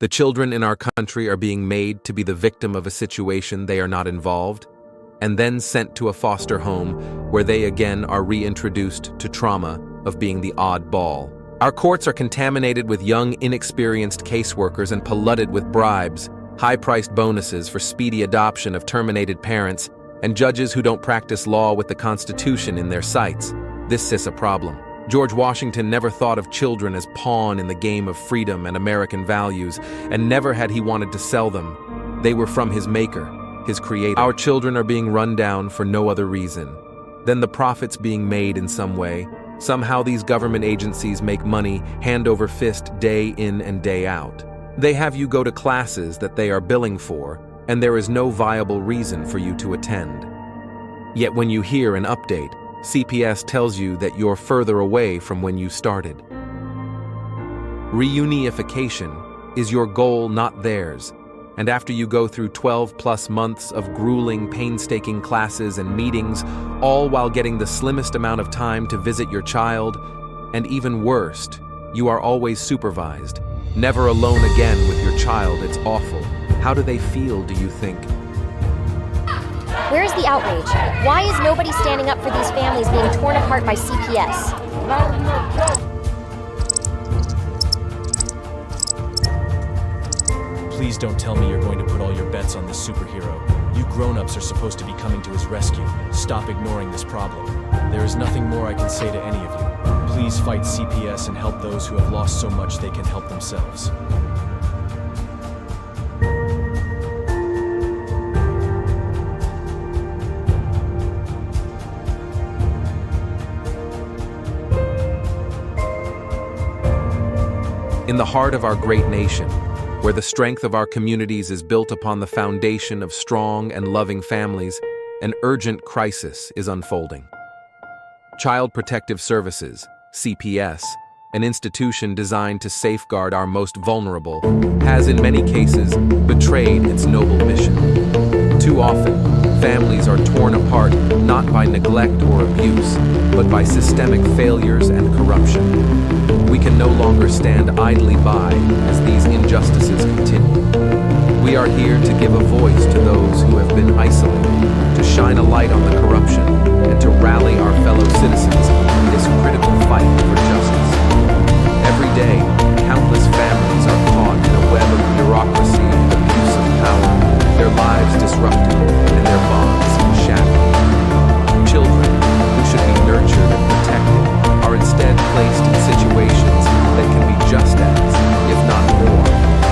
The children in our country are being made to be the victim of a situation they are not involved, and then sent to a foster home where they again are reintroduced to trauma of being the odd ball. Our courts are contaminated with young, inexperienced caseworkers and polluted with bribes, high-priced bonuses for speedy adoption of terminated parents, and judges who don't practice law with the Constitution in their sights. This is a problem. George Washington never thought of children as pawn in the game of freedom and American values, and never had he wanted to sell them. They were from his maker, his creator. Our children are being run down for no other reason than the profits being made in some way. Somehow these government agencies make money hand over fist day in and day out. They have you go to classes that they are billing for, and there is no viable reason for you to attend. Yet when you hear an update, CPS tells you that you're further away from when you started. Reunification is your goal, not theirs. And after you go through 12+ months of grueling, painstaking classes and meetings, all while getting the slimmest amount of time to visit your child, and even worst, you are always supervised. Never alone again with your child. It's awful. How do they feel, do you think? Where's the outrage? Why is nobody standing up for these families being torn apart by CPS? Please don't tell me you're going to put all your bets on this superhero. You grown-ups are supposed to be coming to his rescue. Stop ignoring this problem. There is nothing more I can say to any of you. Please fight CPS and help those who have lost so much they can help themselves. In the heart of our great nation, where the strength of our communities is built upon the foundation of strong and loving families, an urgent crisis is unfolding. Child Protective Services, CPS, an institution designed to safeguard our most vulnerable, has in many cases betrayed its noble mission. Too often, families are torn apart not by neglect or abuse, but by systemic failures and corruption. We can no longer stand idly by as these injustices continue. We are here to give a voice to those who have been isolated, to shine a light on the corruption, and to rally our fellow citizens in this critical fight for justice. Every day, countless families are caught in a web of bureaucracy and abuse of power, their lives disrupted and their bonds shattered. Children, who should be nurtured and protected, are instead placed in situations that can be just as, if not more,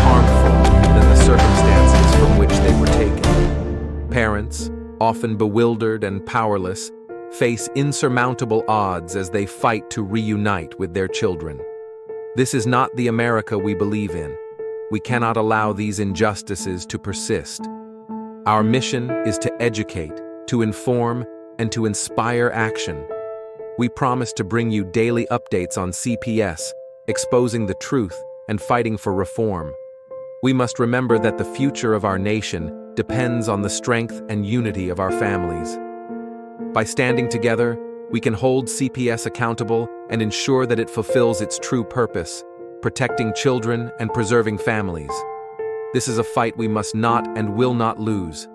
harmful than the circumstances from which they were taken. Parents, often bewildered and powerless, face insurmountable odds as they fight to reunite with their children. This is not the America we believe in. We cannot allow these injustices to persist. Our mission is to educate, to inform, and to inspire action. We promise to bring you daily updates on CPS, exposing the truth and fighting for reform. We must remember that the future of our nation depends on the strength and unity of our families. By standing together, we can hold CPS accountable and ensure that it fulfills its true purpose, protecting children and preserving families. This is a fight we must not and will not lose.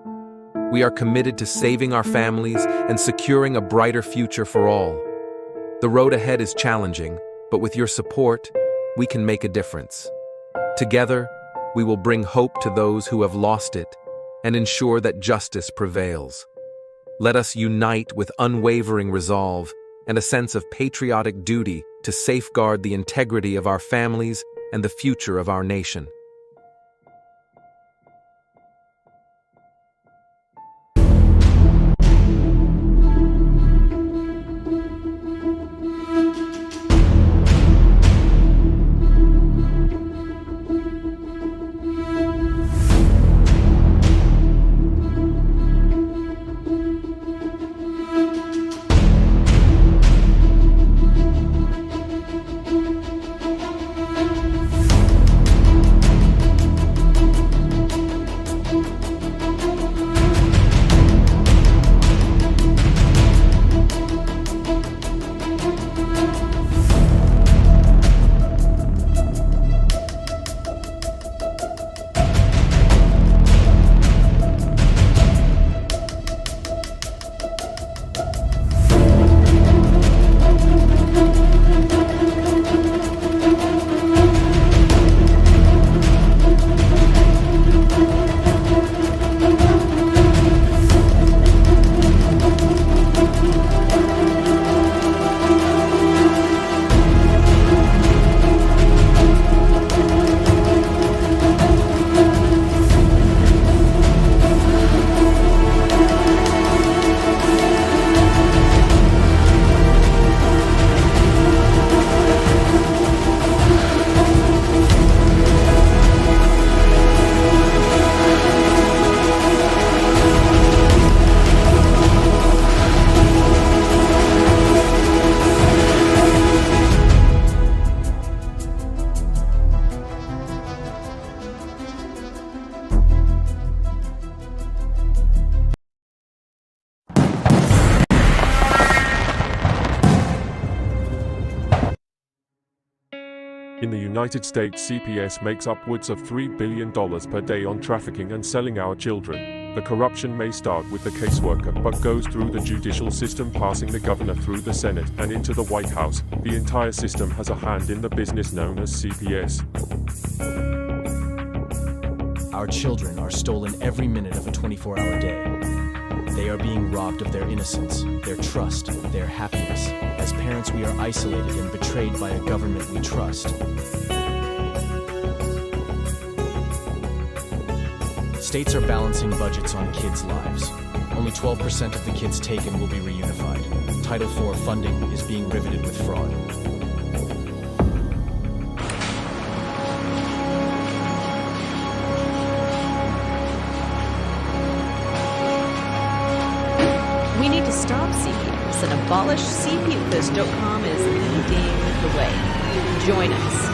We are committed to saving our families and securing a brighter future for all. The road ahead is challenging, but with your support, we can make a difference. Together, we will bring hope to those who have lost it and ensure that justice prevails. Let us unite with unwavering resolve and a sense of patriotic duty to safeguard the integrity of our families and the future of our nation. United States, CPS makes upwards of $3 billion per day on trafficking and selling our children. The corruption may start with the caseworker, but goes through the judicial system, passing the governor through the Senate and into the White House. The entire system has a hand in the business known as CPS. Our children are stolen every minute of a 24-hour day. They are being robbed of their innocence, their trust, their happiness. As parents, we are isolated and betrayed by a government we trust. States are balancing budgets on kids' lives. Only 12% of the kids taken will be reunified. Title IV funding is being riveted with fraud. We need to stop CPS and abolish CPS.com is leading the way. Join us.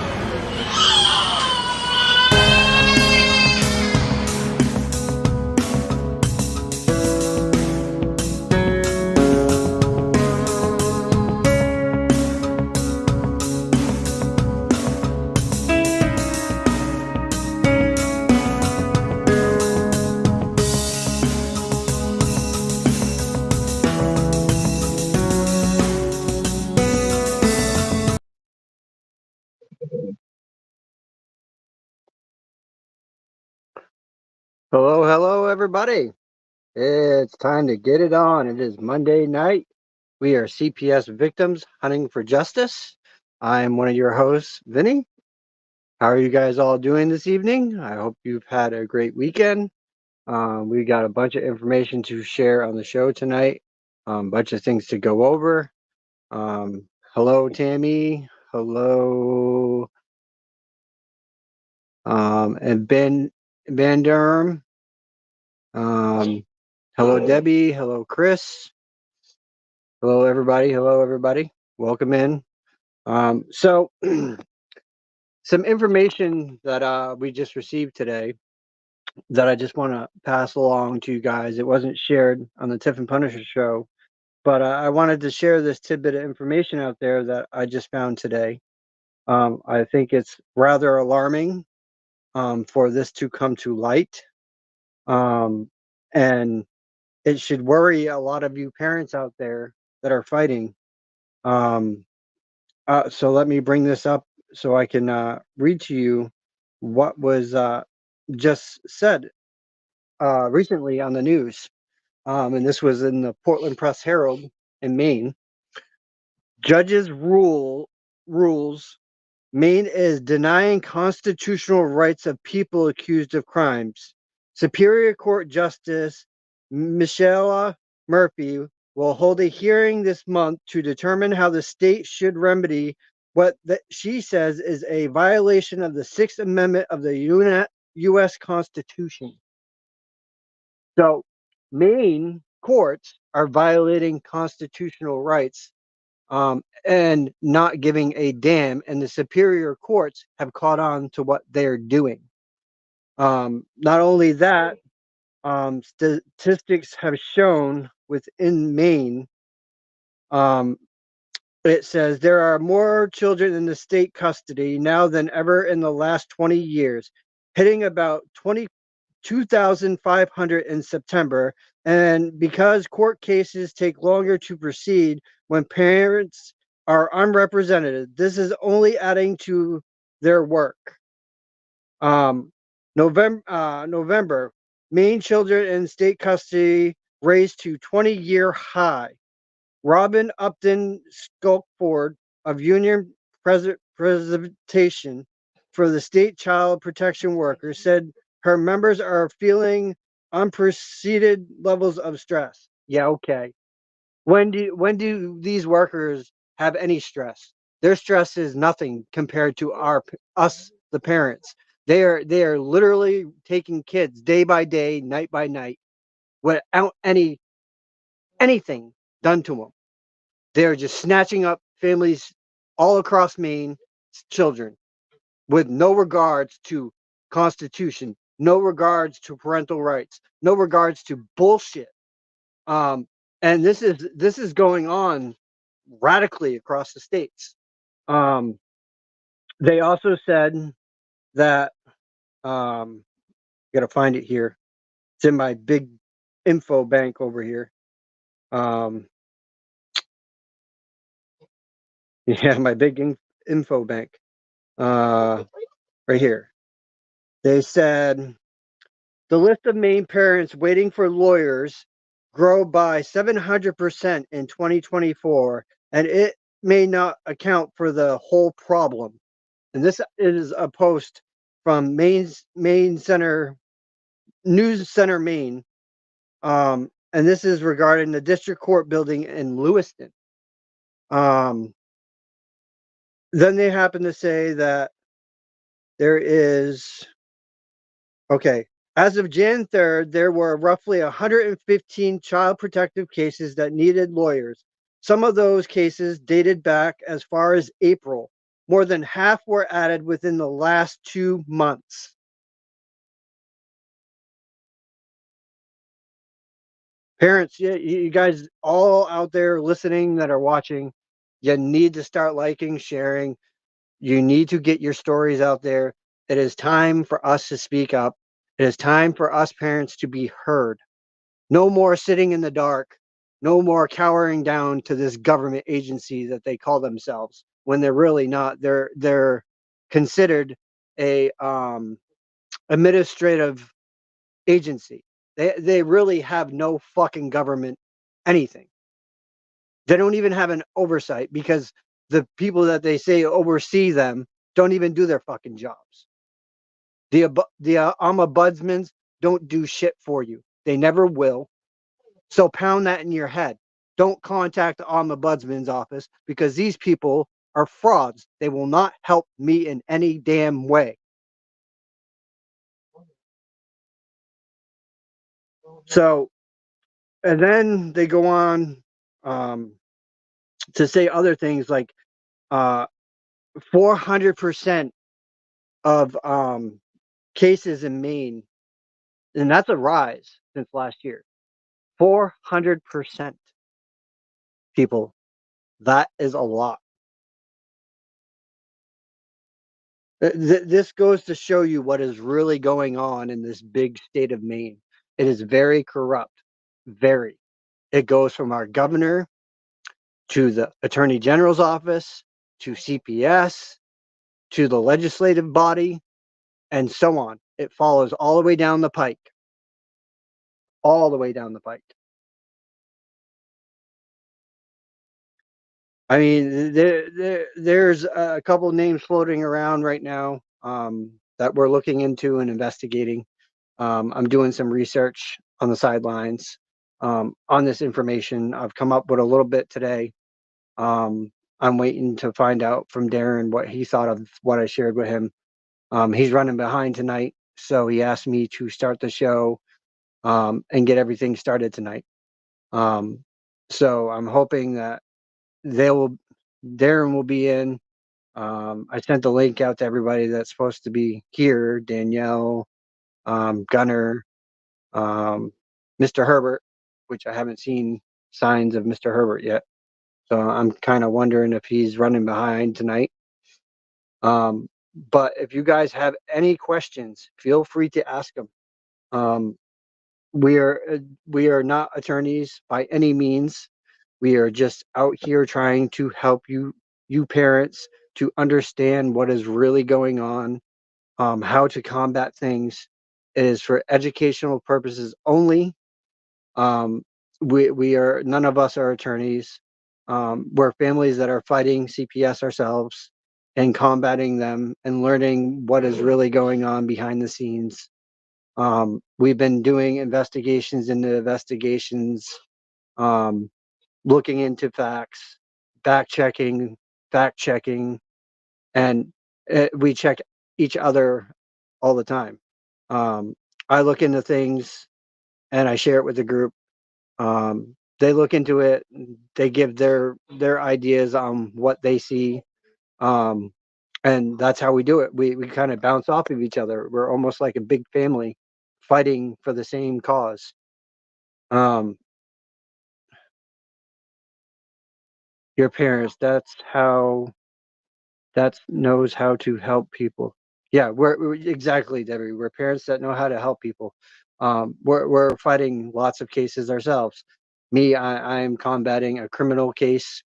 Hello, everybody. It's time to get it on. It is Monday night. We are CPS Victims Hunting for Justice. I'm one of your hosts, Vinny. How are you guys all doing this evening? I hope you've had a great weekend. We got a bunch of information to share on the show tonight. A bunch of things to go over. Hello, Tammy. Hello, and Ben Durham. Hello, Debbie. Hello, Chris. Hello, everybody. Welcome in. So some information that we just received today that I just want to pass along to you guys. It wasn't shared on the Tiff and Punisher show, but I wanted to share this tidbit of information out there that I just found today. I think it's rather alarming for this to come to light. And it should worry a lot of you parents out there that are fighting. So let me bring this up so I can read to you what was just said recently on the news. And this was in the Portland Press Herald in Maine. Judges rules Maine is denying constitutional rights of people accused of crimes. Superior Court Justice Michelle Murphy will hold a hearing this month to determine how the state should remedy what she says is a violation of the Sixth Amendment of the U.S. Constitution. So, Maine courts are violating constitutional rights and not giving a damn, and the superior courts have caught on to what they're doing. Not only that, statistics have shown within Maine, it says there are more children in the state custody now than ever in the last 20 years, hitting about 22,500 in September. And because court cases take longer to proceed when parents are unrepresented, this is only adding to their work. November, Maine children in state custody raised to 20-year high. Robin Upton Skulkford of Union Presentation for the State Child Protection Workers said her members are feeling unprecedented levels of stress. Yeah, okay. When do these workers have any stress? Their stress is nothing compared to us, the parents. They are literally taking kids day by day, night by night, without anything done to them. They're just snatching up families all across Maine, children, with no regards to Constitution, no regards to parental rights, no regards to bullshit. And this is going on radically across the states. They also said that gotta find it here. It's in my big info bank over here. Um, yeah, my big info bank. Right here. They said the list of Maine parents waiting for lawyers grow by 700% in 2024, and it may not account for the whole problem. And this is a post from Maine Center News Center, Maine. And this is regarding the district court building in Lewiston. Um, then they happen to say that there is okay. As of Jan 3rd, there were roughly 115 child protective cases that needed lawyers. Some of those cases dated back as far as April. More than half were added within the last 2 months. Parents, you guys all out there listening that are watching, you need to start liking, sharing. You need to get your stories out there. It is time for us to speak up. It is time for us parents to be heard. No more sitting in the dark. No more cowering down to this government agency that they call themselves when they're really not. They're considered a administrative agency. They really have no fucking government anything. They don't even have an oversight because the people that they say oversee them don't even do their fucking jobs. The ombudsmans don't do shit for you. They never will. So pound that in your head. Don't contact the ombudsman's office because these people are frauds. They will not help me in any damn way. So, and then they go on um, to say other things like 400% of cases in Maine, and that's a rise since last year. 400%, people. That is a lot. This goes to show you what is really going on in this big state of Maine. It is very corrupt. Very. It goes from our governor to the attorney general's office to CPS to the legislative body and so on. It follows all the way down the pike. All the way down the pike. I mean, there's a couple names floating around right now that we're looking into and investigating. I'm doing some research on the sidelines on this information. I've come up with a little bit today. I'm waiting to find out from Darren what he thought of what I shared with him. He's running behind tonight, so he asked me to start the show and get everything started tonight. So I'm hoping that they will, Darren will be in. I sent the link out to everybody that's supposed to be here: Danielle, Gunner, Mr. Herbert, which I haven't seen signs of Mr. Herbert yet. So I'm kind of wondering if he's running behind tonight. But if you guys have any questions, feel free to ask them. Um, we are not attorneys by any means. We are just out here trying to help you parents to understand what is really going on, how to combat things. It is for educational purposes only. Um, we are, none of us are attorneys. We're families that are fighting CPS ourselves and combating them and learning what is really going on behind the scenes. We've been doing investigations into investigations, um, looking into facts, fact checking, and we check each other all the time. Um, I look into things and I share it with the group. They look into it. They give their ideas on what they see, um, and that's how we do it. We kind of bounce off of each other. We're almost like a big family fighting for the same cause. Um, your parents. that knows how to help people. Yeah, we're exactly, Debbie. We're parents that know how to help people. We're fighting lots of cases ourselves. Me, I'm combating a criminal case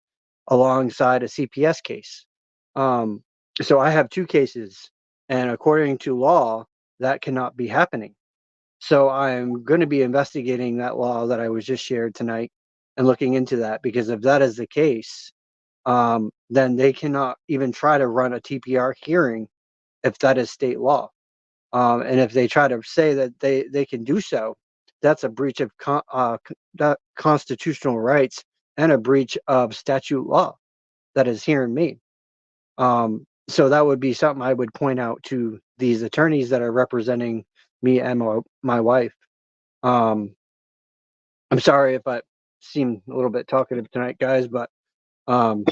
alongside a CPS case. Um, so I have two cases, and according to law, that cannot be happening. So I'm going to be investigating that law that I was just shared tonight and looking into that, because if that is the case, then they cannot even try to run a TPR hearing if that is state law. And if they try to say that they can do so, that's a breach of constitutional rights and a breach of statute law that is hearing me. So that would be something I would point out to these attorneys that are representing me and my wife. Um, I'm sorry if I seem a little bit talkative tonight, guys, but um,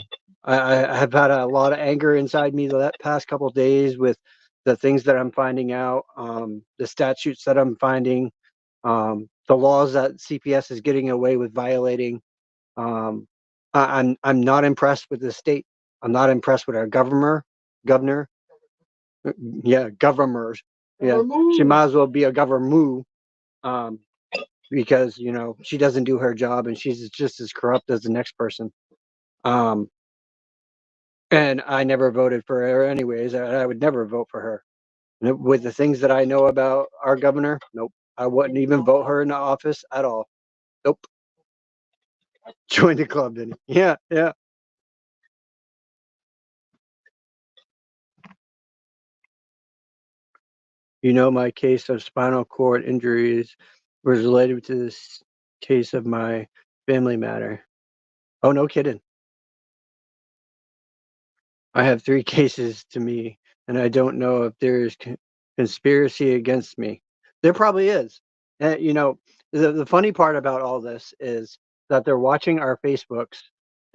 I have had a lot of anger inside me the past couple of days with the things that I'm finding out, the statutes that I'm finding, the laws that CPS is getting away with violating. Um, I'm not impressed with the state. I'm not impressed with our governor. Yeah, governors. Yeah, she might as well be a governor, um, because she doesn't do her job and she's just as corrupt as the next person. Um, and I never voted for her anyways. I would never vote for her. With the things that I know about our governor, nope. I wouldn't even vote her into office at all. Nope. Join the club, then. Yeah, yeah. My case of spinal cord injuries was related to this case of my family matter. Oh, no kidding. I have 3 cases to me, and I don't know if there is conspiracy against me. There probably is. And, the funny part about all this is that they're watching our Facebooks,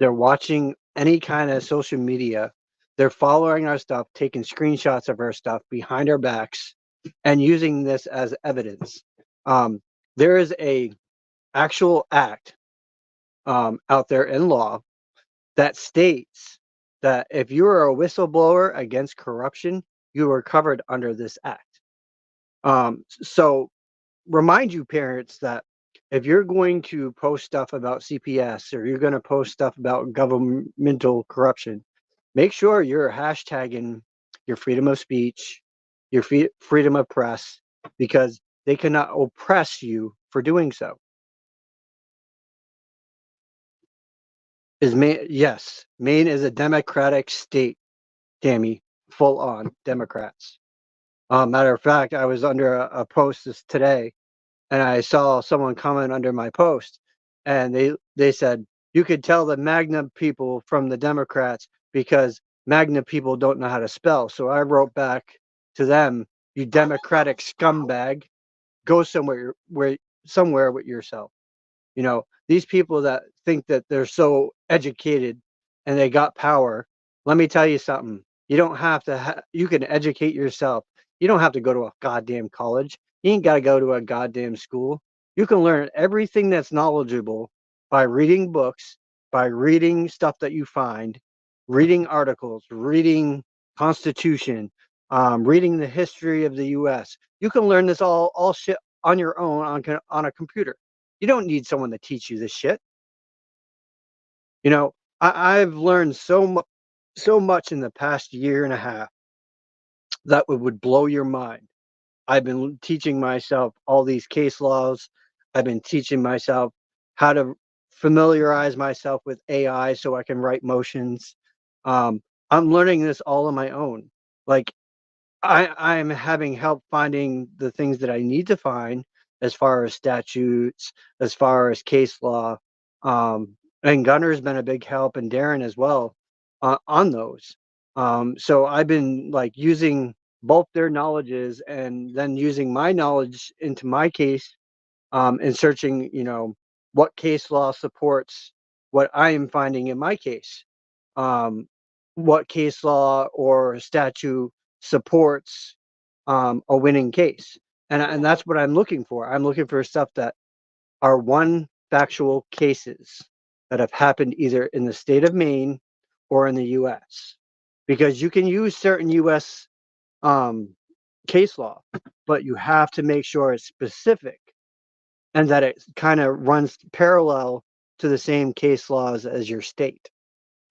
they're watching any kind of social media, they're following our stuff, taking screenshots of our stuff behind our backs, and using this as evidence. There is a actual act out there in law that states that if you are a whistleblower against corruption, you are covered under this act. So remind you parents that if you're going to post stuff about CPS or you're going to post stuff about governmental corruption, make sure you're hashtagging your freedom of speech, your freedom of press, because they cannot oppress you for doing so. Yes, Maine is a Democratic state. Tammy, full on Democrats. Matter of fact, I was under a post today, and I saw someone comment under my post, and they said you could tell the Magna people from the Democrats because Magna people don't know how to spell. So I wrote back to them, "You Democratic scumbag, go somewhere with yourself." These people that think that they're so educated and they got power. Let me tell you something. You don't have to you can educate yourself. You don't have to go to a goddamn college. You ain't got to go to a goddamn school. You can learn everything that's knowledgeable by reading books, by reading stuff that you find, reading articles, reading Constitution, reading the history of the US. You can learn this all shit on your own on a computer. You don't need someone to teach you this shit. I've learned so much in the past year and a half that would blow your mind. I've been teaching myself all these case laws. I've been teaching myself how to familiarize myself with AI so I can write motions. I'm learning this all on my own. Like I'm having help finding the things that I need to find as far as statutes, as far as case law. And Gunner's been a big help, and Darren as well on those. So I've been like using both their knowledges and then using my knowledge into my case, and searching, what case law supports what I am finding in my case. Um, what case law or statute supports a winning case. And that's what I'm looking for. I'm looking for stuff that are one factual cases that have happened either in the state of Maine or in the US. because you can use certain U.S. Case law, but you have to make sure it's specific and that it kind of runs parallel to the same case laws as your state.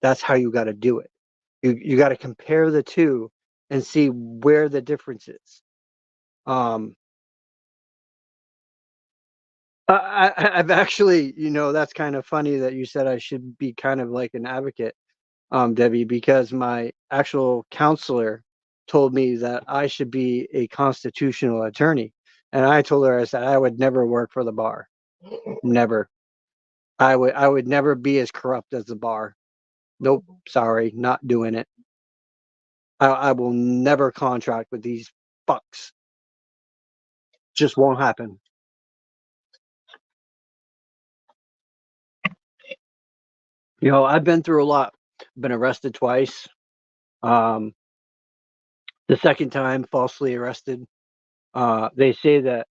That's how you got to do it. You got to compare the two and see where the difference is. I've actually, that's kind of funny that you said I should be kind of like an advocate, Debbie, because my actual counselor told me that I should be a constitutional attorney. And I told her, I said, I would never work for the bar. Never. I would never be as corrupt as the bar. Nope. Sorry. Not doing it. I will never contract with these fucks. Just won't happen. I've been through a lot. Been arrested twice. The second time, falsely arrested. They say that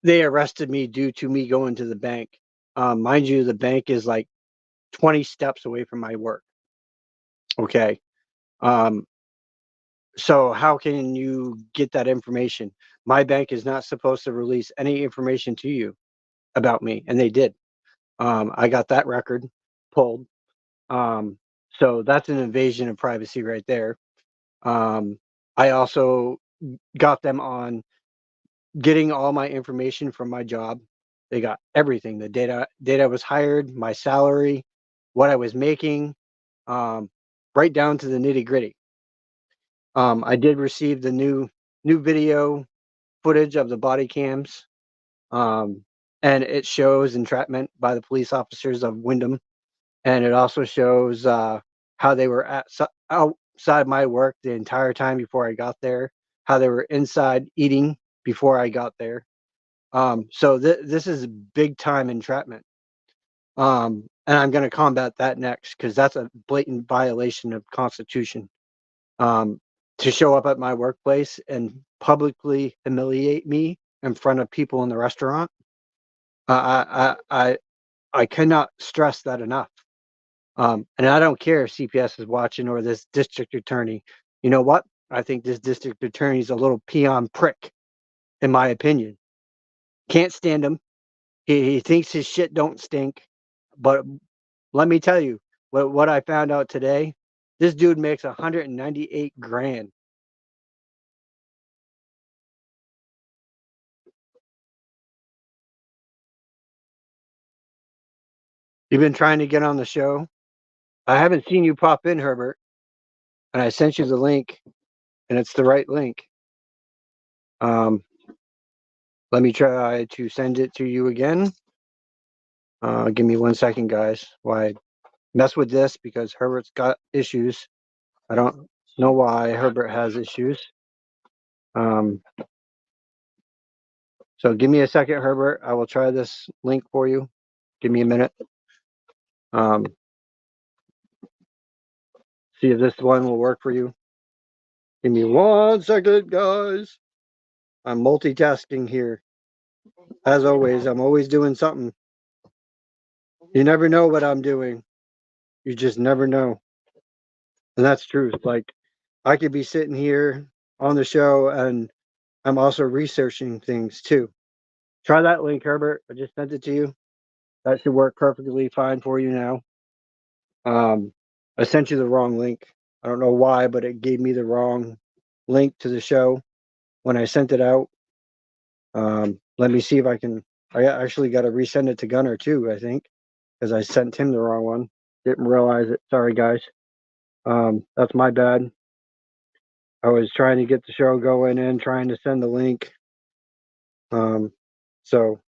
they arrested me due to me going to the bank. Mind you, the bank is like 20 steps away from my work. Okay. So how can you get that information? My bank is not supposed to release any information to you about me, and they did. I got that record pulled. So that's an invasion of privacy right there. I also got them on getting all my information from my job. They got everything, the date I was hired, my salary, what I was making, right down to the nitty gritty. I did receive the new video footage of the body cams, and it shows entrapment by the police officers of Wyndham, and it also shows how they were outside my work the entire time before I got there, how they were inside eating before I got there. So this is big time entrapment. And I'm going to combat that next because that's a blatant violation of Constitution. To show up at my workplace and publicly humiliate me in front of people in the restaurant, I cannot stress that enough. And I don't care if CPS is watching or this district attorney. You know what? I think this district attorney is a little peon prick, in my opinion. Can't stand him. He thinks his shit don't stink. But let me tell you, what I found out today, this dude makes 198 grand. You've been trying to get on the show. I haven't seen you pop in, Herbert. And I sent you the link, and it's the right link. Let me try to send it to you again. Give me 1 second, guys. Why mess with this? Because Herbert's got issues. I don't know why Herbert has issues. So give me a second, Herbert. I will try this link for you. Give me a minute. See if this one will work for you. Give me 1 second, guys. I'm multitasking here. As always, I'm always doing something. You never know what I'm doing. You just never know. And that's truth. Like, I could be sitting here on the show and I'm also researching things too. Try that link, Herbert. I just sent it to you. That should work perfectly fine for you now. I sent you the wrong link. I don't know why, but it gave me the wrong link to the show when I sent it out. Let me see if I can. I actually got to resend it to Gunner too, I think, because I sent him the wrong one. Didn't realize it. Sorry, guys. That's my bad. I was trying to get the show going and trying to send the link. So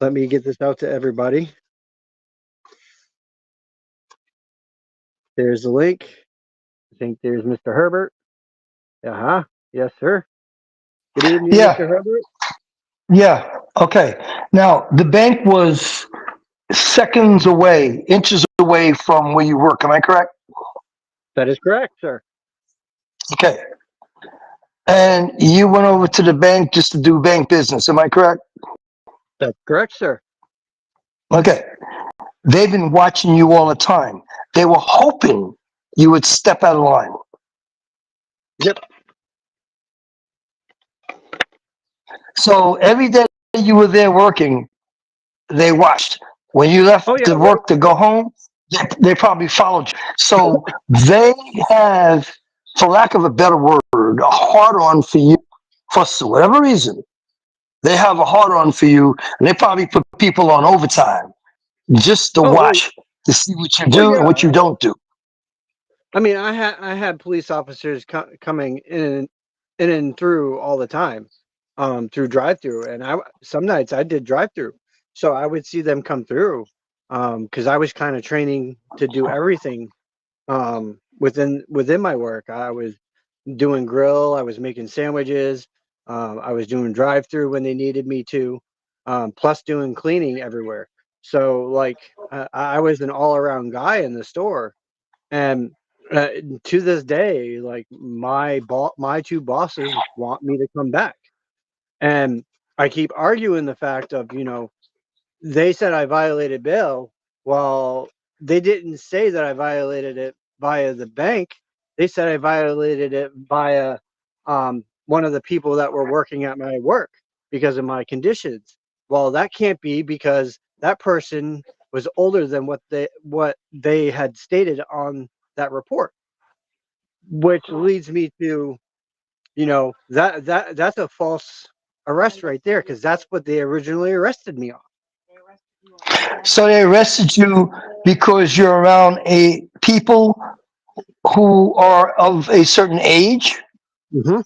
let me get this out to everybody. There's the link. I think there's Mr. Herbert. Uh-huh. Yes, sir. Good evening, Yeah. Mr. Herbert. Yeah. Okay. Now, the bank was seconds away, inches away from where you work. Am I correct? That is correct, sir. Okay. And you went over to the bank just to do bank business. Am I correct? That's correct, sir. Okay. They've been watching you all the time. They were hoping you would step out of line. Yep. So every day you were there working, they watched. When you left Oh yeah. to work to go home, they probably followed you. So they have, for lack of a better word, a hard on for you for whatever reason. They have a hard on for you, and they probably put people on overtime just to Oh well. watch to see what you Well, do and yeah. what you don't do. I mean, I had police officers coming in and through all the time, through drive-through, and some nights I did drive-through, so I would see them come through, because I was kind of training to do everything, within my work. I was doing grill, I was making sandwiches, I was doing drive-through when they needed me to, plus doing cleaning everywhere. So like, I was an all-around guy in the store. And uh, to this day, like my two bosses want me to come back, and I keep arguing the fact of, they said I violated bail. Well, they didn't say that I violated it via the bank. They said I violated it via, one of the people that were working at my work because of my conditions. Well, that can't be, because that person was older than what they had stated on that report, which leads me to, that's a false arrest right there, because that's what they originally arrested me on. So they arrested you because you're around a people who are of a certain age. Hmm.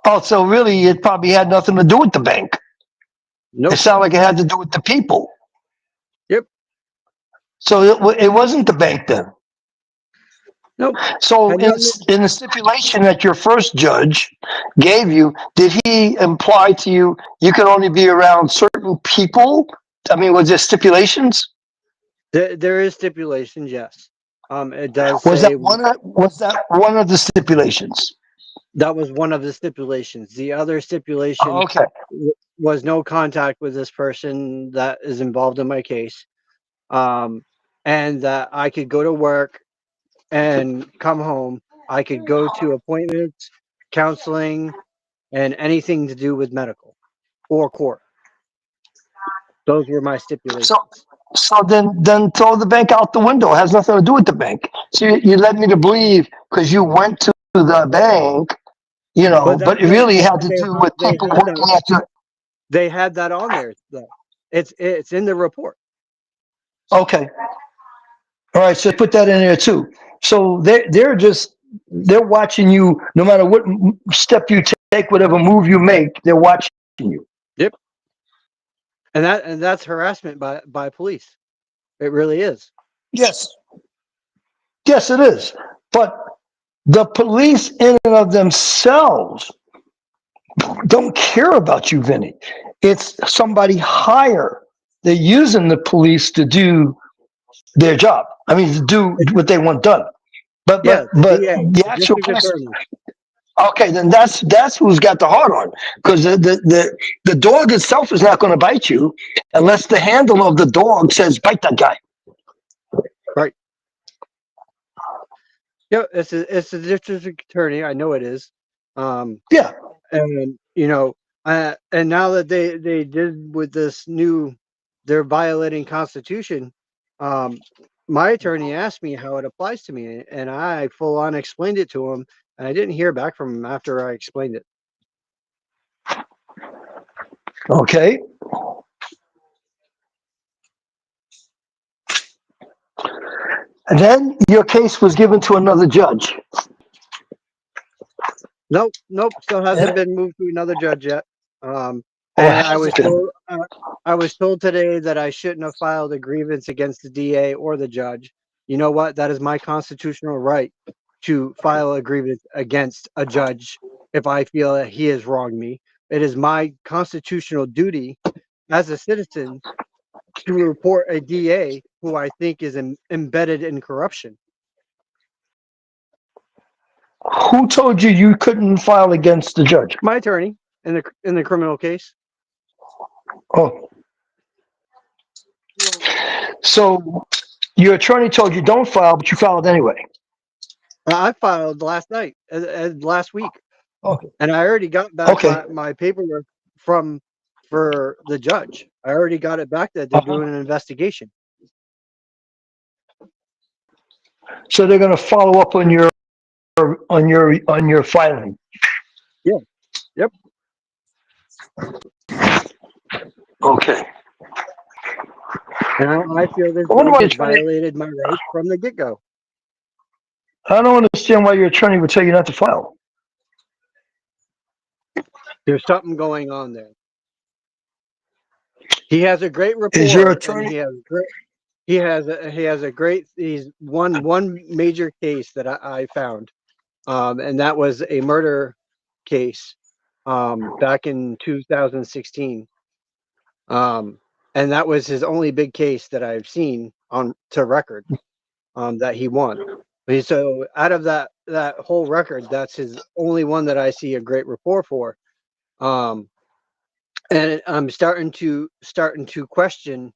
Oh, so really, it probably had nothing to do with the bank. It Nope. sounded like it had to do with the people. Yep. So it wasn't the bank then. Nope. So Had nothing. in the stipulation that your first judge gave you, did he imply to you you could only be around certain people? I mean, was there stipulations? There is stipulations, yes. It does Was say that one of the stipulations? that was one of the stipulations. The other stipulation Okay. was no contact with this person that is involved in my case, um, and that I could go to work and come home. I could go to appointments, counseling, and anything to do with medical or court. Those were my So stipulations. then throw the bank out the window. It has nothing to do with the bank. So you led me to believe because you went to the bank, But but it really had to do with they people had that working at your. they had that on there though. It's in the report. Okay. All right. So put that in there too. So they're watching you no matter what step you take, whatever move you make, they're watching you. Yep. And that's harassment by police. It really is. Yes. Yes, it is. But the police in and of themselves don't care about you, Vinny. It's somebody higher. They're using the police to do their job. I mean, to do what they want done. But Yeah, but the but DA, the the actual district person. attorney. Okay, then that's who's got the heart on, because the dog itself is not going to bite you unless the handle of the dog says bite that guy. Right. Yeah, it's the district attorney. I know it is. Um, Yeah. and and now that they did with this new, they're violating Constitution. Um, my attorney asked me how it applies to me, and I full on explained it to him, and I didn't hear back from him after I explained it. Okay. And then your case was given to another judge. Nope, nope, still hasn't And, been moved to another judge yet. oh, it And hasn't been. I was told today that I shouldn't have filed a grievance against the DA or the judge. You know what? That is my constitutional right to file a grievance against a judge if I feel that he has wronged me. It is my constitutional duty as a citizen to report a DA who I think is embedded in corruption. Who told you couldn't file against the judge? My attorney in the criminal case. Oh, so Your attorney told you don't file, but you filed anyway. I filed last night, last week, Okay. and I already got back Okay. my paperwork for the judge. I already got it back that they're doing an investigation. So they're going to follow up on your filing. Yeah. Yep. Okay. And I feel this I wonder judge why has violated my rights from the get-go. I don't understand why your attorney would tell you not to file. There's something going on there. He has a great Is your rapport, and attorney? he's won one major case that I found, and that was a murder case back in 2016, and that was his only big case that I've seen on to record that he won. So out of that whole record, that's his only one that I see a great rapport for. And I'm starting to question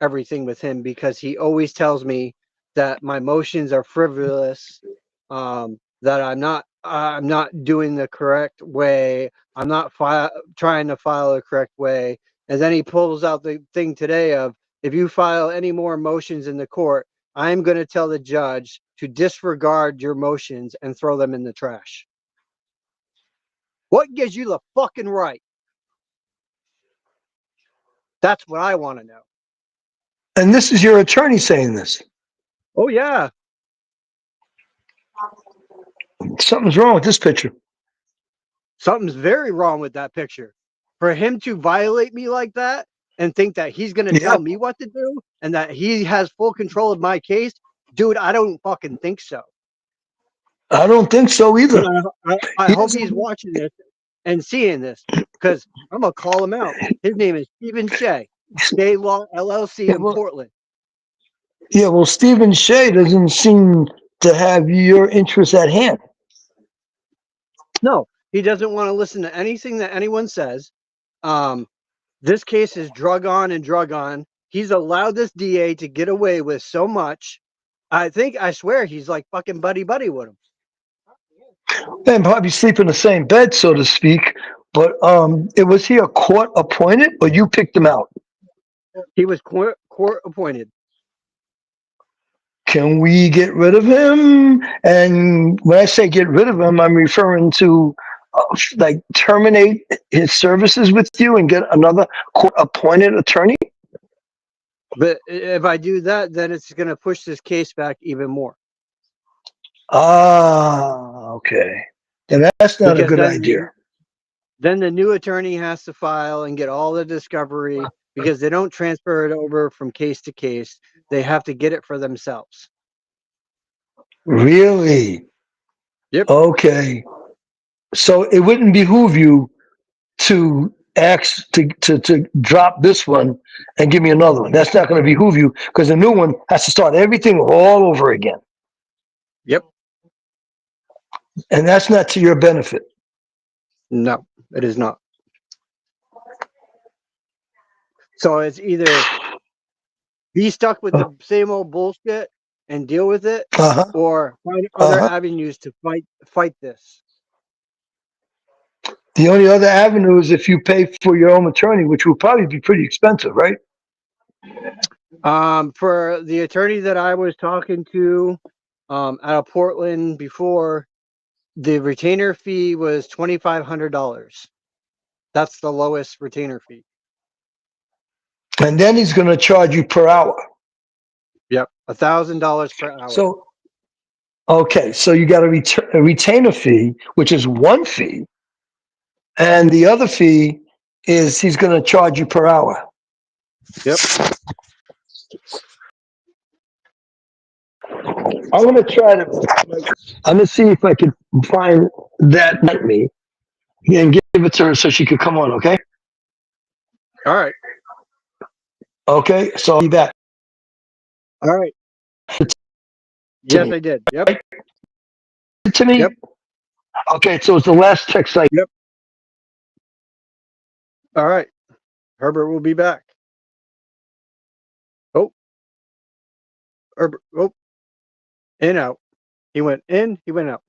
everything with him, because he always tells me that my motions are frivolous, that I'm not doing the correct way, I'm not trying to file the correct way, and then he pulls out the thing today of, if you file any more motions in the court, I'm going to tell the judge to disregard your motions and throw them in the trash. What gives you the fucking right? That's what I want to know. And this is your attorney saying this. Oh yeah. Something's wrong with this picture. Something's very wrong with that picture. For him to violate me like that and think that he's going to tell me what to do and that he has full control of my case, dude, I don't fucking think so. I don't think so either. I hope he's watching this and seeing this, because I'm going to call him out. His name is Stephen Shea, Shea Law LLC in Portland. Yeah, well, Stephen Shea doesn't seem to have your interests at hand. No, he doesn't want to listen to anything that anyone says. This case is drug on and drug on. He's allowed this DA to get away with so much. I swear he's like fucking buddy with him. And probably sleep in the same bed, so to speak. But was he a court appointed, or you picked him out? He was court appointed. Can we get rid of him? And when I say get rid of him, I'm referring to like terminate his services with you and get another court appointed attorney. But if I do that, then it's going to push this case back even more. Ah, okay. Then that's not a good idea. Then the new attorney has to file and get all the discovery, because they don't transfer it over from case to case. They have to get it for themselves. Really? Yep. Okay. So it wouldn't behoove you to ask to drop this one and give me another one. That's not going to behoove you, because the new one has to start everything all over again. Yep. And that's not to your benefit. No, it is not. So it's either be stuck with the same old bullshit and deal with it, or find other avenues to fight this. The only other avenue is if you pay for your own attorney, which will probably be pretty expensive, right? For the attorney that I was talking to out of Portland before, the retainer fee was $2,500. That's the lowest retainer fee. And then he's going to charge you per hour. Yep, $1,000 per hour. So, okay, so you got a retainer fee, which is one fee, and the other fee is he's going to charge you per hour. Yep. I'm going to see if I can find that met me and give it to her so she could come on, okay? All right. Okay, so I'll be back. All right. Yes, I did. Yep. To me? Yep. Okay, so it's the last text I... Yep. All right. Herbert will be back. Oh. Oh, in, out. He went in, he went out.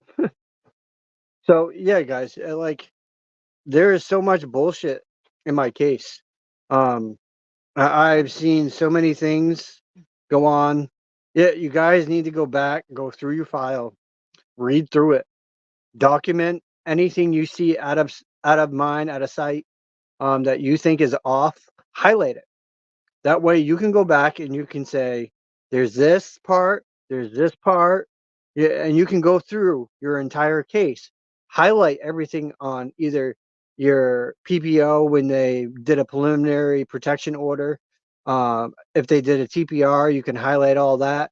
So yeah, guys, like there is so much bullshit in my case. Um, I've seen so many things go on. Yeah, you guys need to go back, go through your file, read through it, document anything you see out of mind, out of sight, that you think is off. Highlight it. That way you can go back and you can say, there's this part, there's this part, yeah, and you can go through your entire case, highlight everything on either your PPO when they did a preliminary protection order. If they did a TPR, you can highlight all that.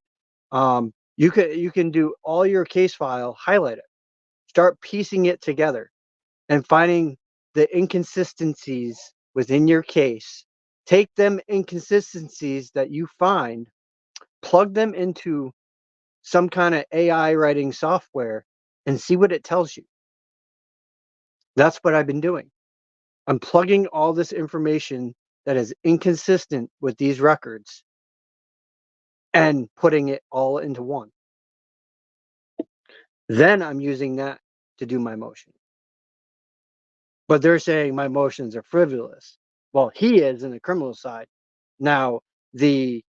You can do all your case file, highlight it, start piecing it together and finding the inconsistencies within your case. Take them inconsistencies that you find, plug them into some kind of AI writing software and see what it tells you. That's what I've been doing. I'm plugging all this information that is inconsistent with these records and putting it all into one. Then I'm using that to do my motion. But they're saying my motions are frivolous. Well, he is in the criminal side. Now, the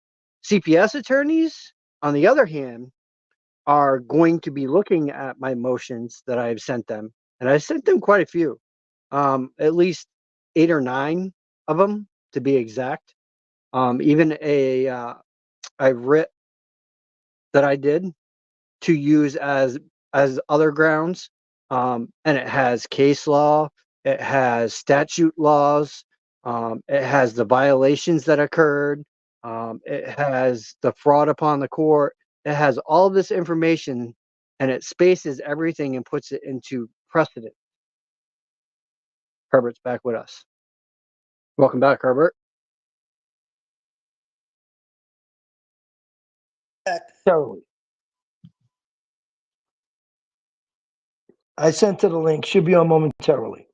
CPS attorneys, on the other hand, are going to be looking at my motions that I've sent them. And I sent them quite a few, at least 8 or 9 of them to be exact. Even a writ that I did to use as other grounds, and it has case law, it has statute laws, it has the violations that occurred, it has the fraud upon the court, it has all this information, and it spaces everything and puts it into precedent. Herbert's back with us. Welcome back, Herbert. Terribly. I sent her the link. Should be on momentarily.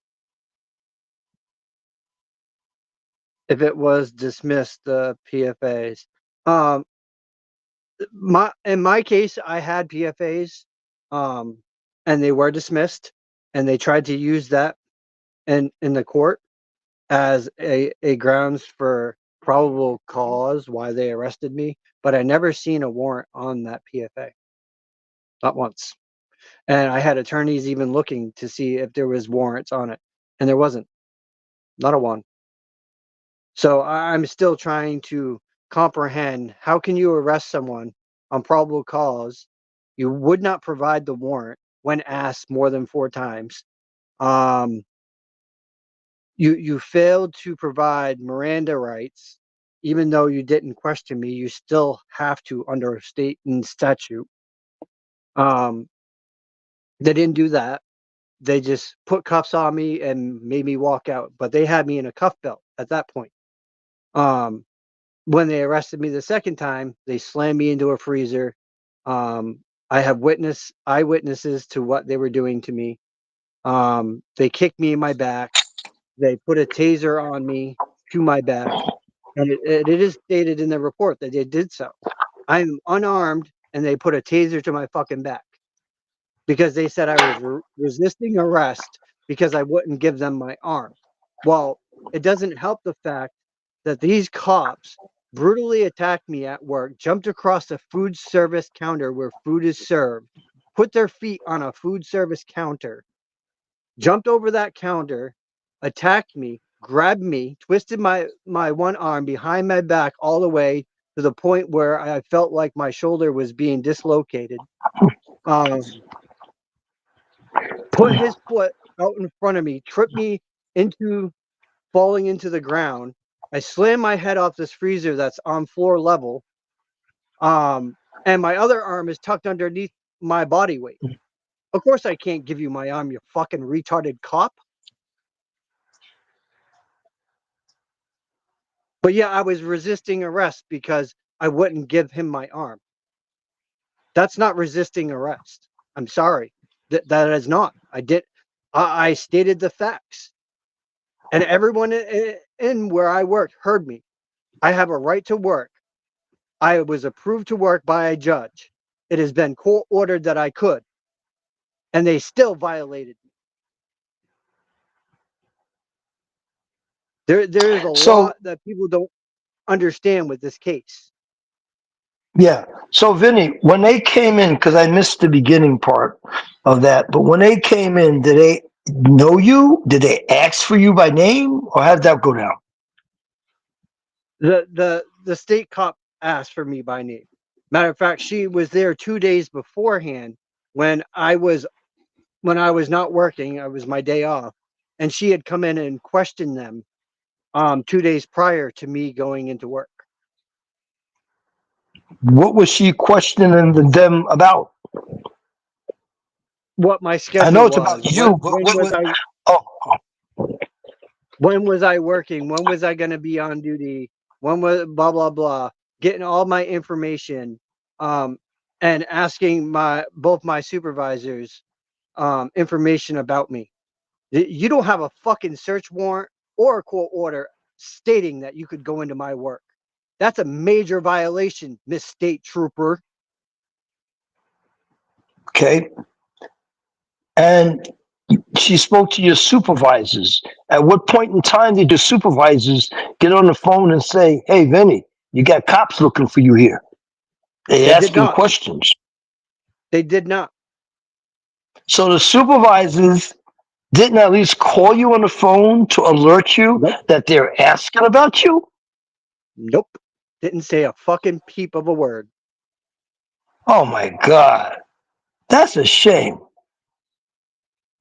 If it was dismissed, the PFAs. In my case, I had PFAs, and they were dismissed, and they tried to use that in the court as a grounds for probable cause why they arrested me. But I never seen a warrant on that PFA, not once. And I had attorneys even looking to see if there was warrants on it, and there wasn't, not a one. So I'm still trying to comprehend how can you arrest someone on probable cause? You would not provide the warrant when asked more than 4 times. Um, you failed to provide Miranda rights, even though you didn't question me. You still have to under state and statute. Um, they didn't do that. They just put cuffs on me and made me walk out. But they had me in a cuff belt at that point. Um, when they arrested me the second time, they slammed me into a freezer. I have eyewitnesses to what they were doing to me. They kicked me in my back. They put a taser on me to my back, and it is stated in the report that they did so. I'm unarmed, and they put a taser to my fucking back because they said I was resisting arrest because I wouldn't give them my arm. Well, it doesn't help the fact that these cops brutally attacked me at work, jumped across a food service counter where food is served, put their feet on a food service counter, jumped over that counter, attacked me, grabbed me, twisted my one arm behind my back all the way to the point where I felt like my shoulder was being dislocated. Put his foot out in front of me, tripped me into falling into the ground. I slammed my head off this freezer that's on floor level. And my other arm is tucked underneath my body weight. Of course I can't give you my arm, you fucking retarded cop. But yeah, I was resisting arrest because I wouldn't give him my arm. That's not resisting arrest. I'm sorry. That is not. I stated the facts. And everyone in where I worked heard me. I have a right to work. I was approved to work by a judge. It has been court ordered that I could. And they still violated me. There is a So, lot that people don't understand with this case. yeah. So, Vinny, when they came in, because I missed the beginning part of that, but when they came in, did they know you? Did they ask for you by name? Or how did that go down? The state cop asked for me by name. Matter of fact, she was there 2 days beforehand when I was not working. It was my day off, and she had come in and questioned them 2 days prior to me going into work. What was she questioning them about? What my I know schedule it's about was. you, but When was I oh, when was I working? When was I going to be on duty? When was blah blah blah? Getting all my information, and asking both my supervisors information about me. You don't have a fucking search warrant or a court order stating that you could go into my work. That's a major violation, Miss State Trooper. okay. And she spoke to your supervisors. At what point in time did your supervisors get on the phone and say, "Hey, Vinny, you got cops looking for you here"? They They did asking not. questions. They did not. So the supervisors didn't at least call you on the phone to alert you Nope. that they're asking about you? Nope. Didn't say a fucking peep of a word. Oh my God. That's a shame.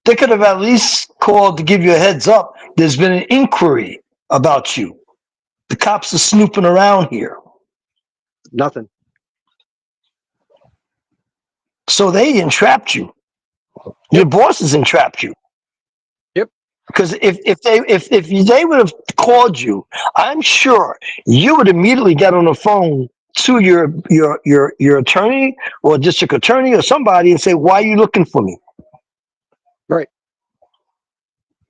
They could have at least called to give you a heads up. There's been an inquiry about you. The cops are snooping around here. Nothing. So they entrapped you. Your Yep. bosses entrapped you. Yep. Because if they would have called you, I'm sure you would immediately get on the phone to your attorney or district attorney or somebody and say, "Why are you looking for me? Right.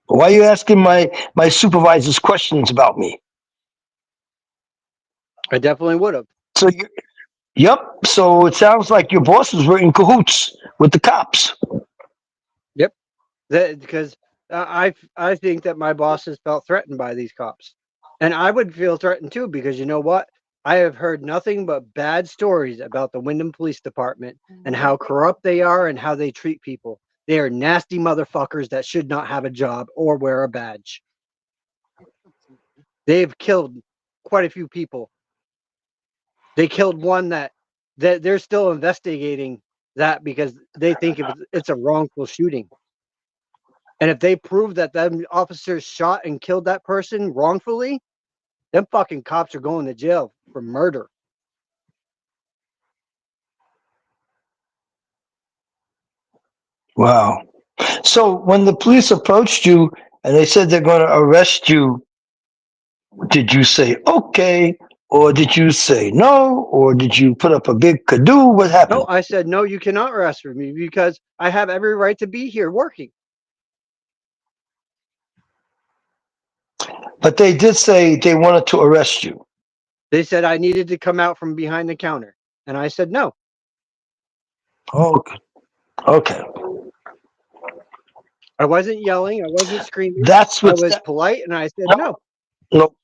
Why are you asking my supervisors questions about me?" I definitely would have. So yep. So it sounds like your bosses were in cahoots with the cops. Yep. Because I think that my bosses felt threatened by these cops, and I would feel threatened too, because you know what? I have heard nothing but bad stories about the Wyndham Police Department and how corrupt they are and how they treat people. They are nasty motherfuckers that should not have a job or wear a badge. They've killed quite a few people. They killed one that they're still investigating that because they think it's a wrongful shooting. And if they prove that them officers shot and killed that person wrongfully, them fucking cops are going to jail for murder. Wow. So when the police approached you and they said they're going to arrest you, did you say okay, or did you say no, or did you put up a big kadoo? What No, happened? I said, no, you cannot arrest me because I have every right to be here working. But they did say they wanted to arrest you. They said I needed to come out from behind the counter. And I said, no. Okay. Okay. I wasn't yelling. I wasn't screaming. That's I what's was that. polite and I said, No, no. no.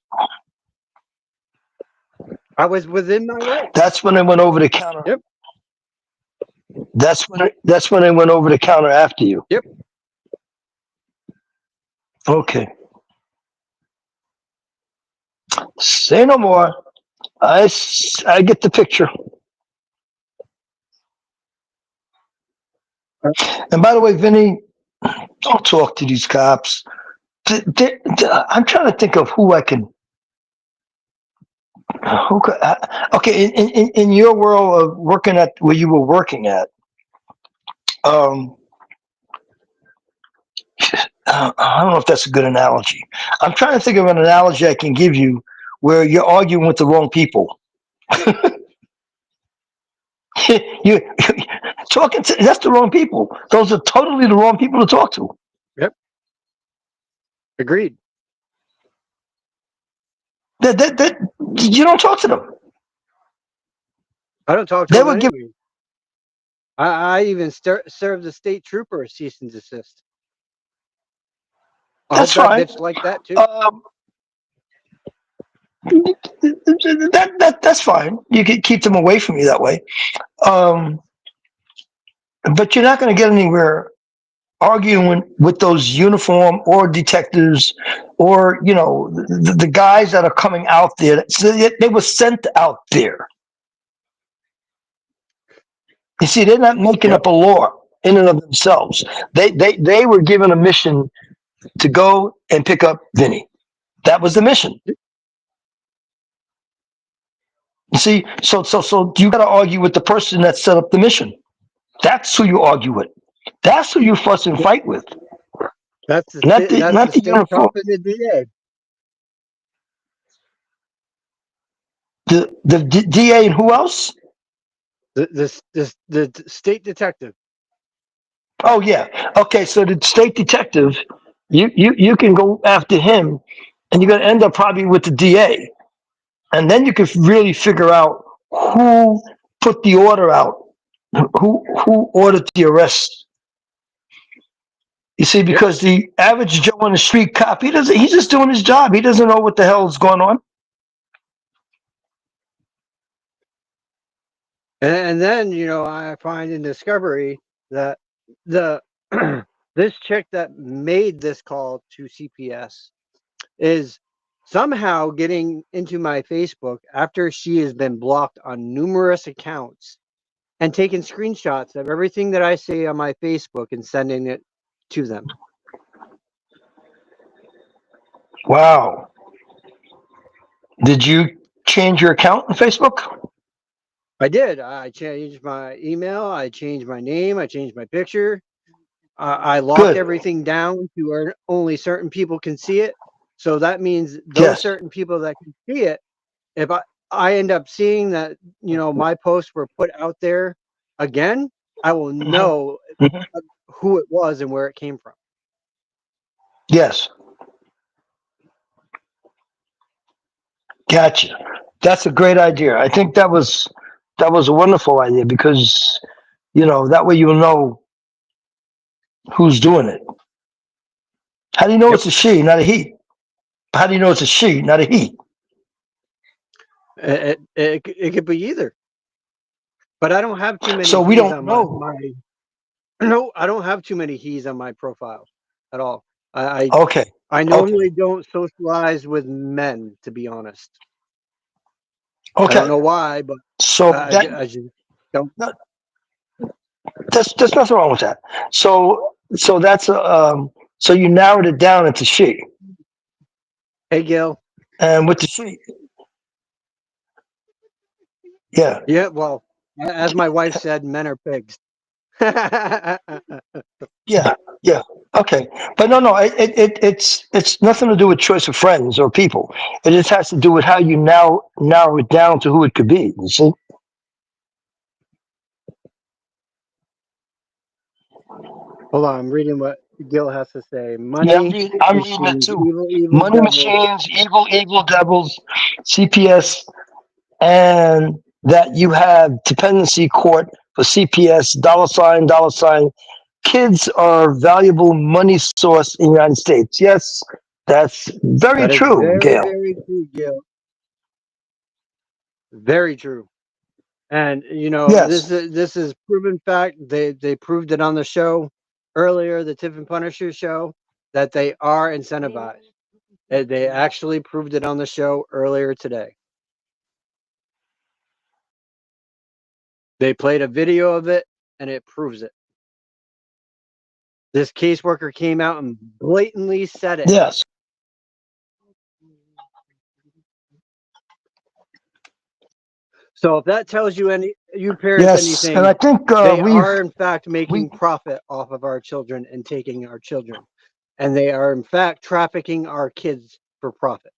I was within my right. That's when they went over the counter. Yep. That's when they went over the counter after you. Yep. Okay. Say no more. I get the picture. And by the way, Vinny, don't talk to these cops. I'm trying to think of who I can. Who could, okay, in your world of working at where you were working at, um, I don't know if that's a good analogy. I'm trying to think of an analogy I can give you where you're arguing with the wrong people. you talking to that's the wrong people. Those are totally the wrong people to talk to. Yep. Agreed. That you don't talk to them. I don't talk to They them were given. anyway. I even served the state trooper a cease and desist. I hope That's that fine. bitch liked that too. That's fine. You can keep them away from you that way. Um, but you're not going to get anywhere arguing with those uniform or detectives or the guys that are coming out there. So they were sent out there. You see, they're not making Yep. up a law in and of themselves. They were given a mission to go and pick up Vinny. That was the mission. You see, so you got to argue with the person that set up the mission. That's who you argue with. That's who you fuss and fight with. That's the Not the that's not the the state uniform. cop and the DA. The DA and who else? The state detective. Oh yeah. Okay, so the state detective, you can go after him, and you're gonna end up probably with the DA, and then you can really figure out who put the order out, who ordered the arrest. You see, Yep. because the average Joe on the street cop, he's just doing his job. He doesn't know what the hell is going on. And then I find in Discovery that the this chick that made this call to CPS is somehow getting into my Facebook after she has been blocked on numerous accounts and taking screenshots of everything that I say on my Facebook and sending it to them. Wow. Did you change your account on Facebook? I did. I changed my email. I changed my name. I changed my picture. I locked Good. everything down to where only certain people can see it. So that means those Yes. certain people that can see it, if I end up seeing that, my posts were put out there again, I will know Mhm. who it was and where it came from. Yes. Gotcha. That's a great idea. I think that was a wonderful idea because that way you'll know who's doing it. How do you know Yep. it's a she, not a he? How do you know it's a she, not a he? It could be either. But I don't have too many So we he's don't on my know. no, I don't have too many he's on my profile at all. I Okay. I Okay. normally don't socialize with men, to be honest. I don't Okay. know why, but So I just don't. there's nothing wrong with that. So that's so you narrowed it down into she, Hey, Gil. and with the she, yeah. Yeah, well, as my wife said, men are pigs. Yeah, yeah. Okay. But no, it's nothing to do with choice of friends or people. It just has to do with how you now narrow it down to who it could be. You see? Hold on, I'm reading what Gil has to say. Yeah, Money I'm reading it machines, too. evil Money devils. machines, evil devils, CPS, and that you have dependency court for CPS, dollar sign. Kids are valuable money source in the United States. Yes, that's very That is true, very, Gail. very true, Gil. Very true. And Yes. this is proven fact. They proved it on the show earlier, the Tiff and Punisher show, that they are incentivized. They actually proved it on the show earlier today. They played a video of it, and it proves it. This caseworker came out and blatantly said it. Yes. So if that tells you you parents Yes. And anything, I think they are in fact we making profit off of our children and taking our children. And they are in fact trafficking our kids for profit.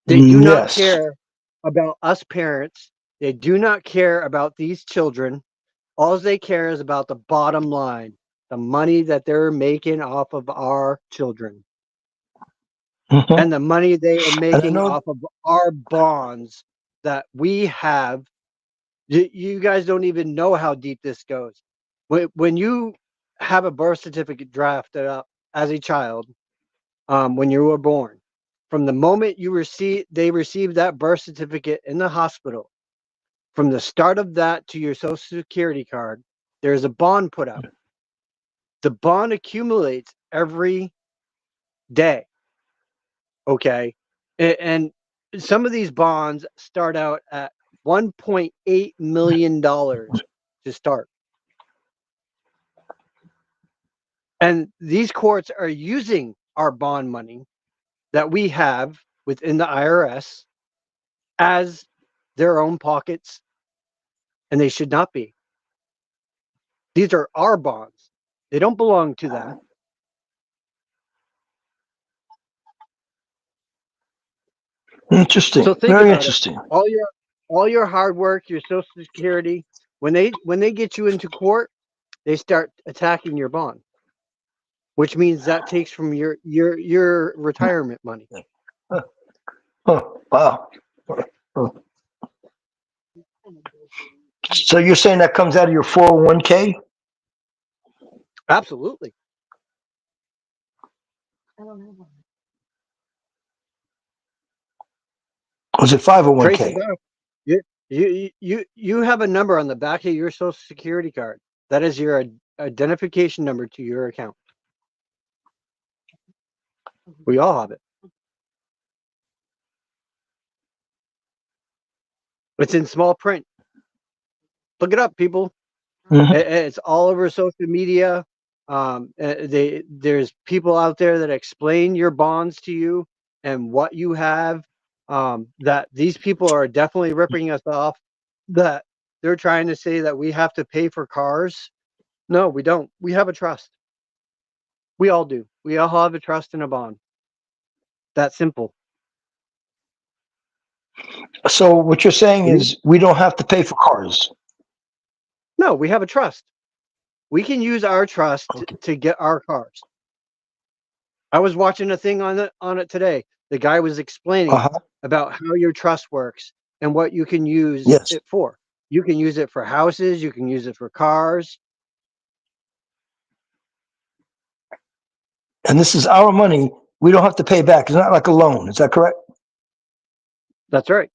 They do not yes. care about us parents. They do not care about these children. All they care is about the bottom line, the money that they're making off of our children. Mhm. and the money they are And I making know, off of our bonds that we have. You guys don't even know how deep this goes. When you have a birth certificate drafted up as a child, when you were born, from the moment they received that birth certificate in the hospital, from the start of that to your social security card, there's a bond put up. The bond accumulates every day. Okay. And some of these bonds start out at $1.8 million to start. And these courts are using our bond money that we have within the IRS as their own pockets, and they should not be. These are our bonds. They don't belong to them. interesting, So think very about it. interesting. All your hard work, your social security, when they get you into court, they start attacking your bond, which means that takes from your retirement money. Oh, wow. Oh. So you're saying that comes out of your 401k? Absolutely. Was it Trace it 501k? back. You have a number on the back of your social security card. That is your identification number to your account. We all have it. It's in small print. Look it up, people. Mhm. It's all over social media. There's people out there that explain your bonds to you and what you have. That these people are definitely ripping us off. That they're trying to say that we have to pay for cars. No, we don't. We have a trust. We all do. We all have a trust and a bond. That simple. So what you're saying We, is we don't have to pay for cars. no, we have a trust. We can use our trust Okay. to get our cars. I was watching a thing on it today. The guy was explaining Uh-huh. about how your trust works and what you can use Yes. it for. You can use it for houses, you can use it for cars. And this is our money. We don't have to pay back. It's not like a loan. Is that correct? That's right.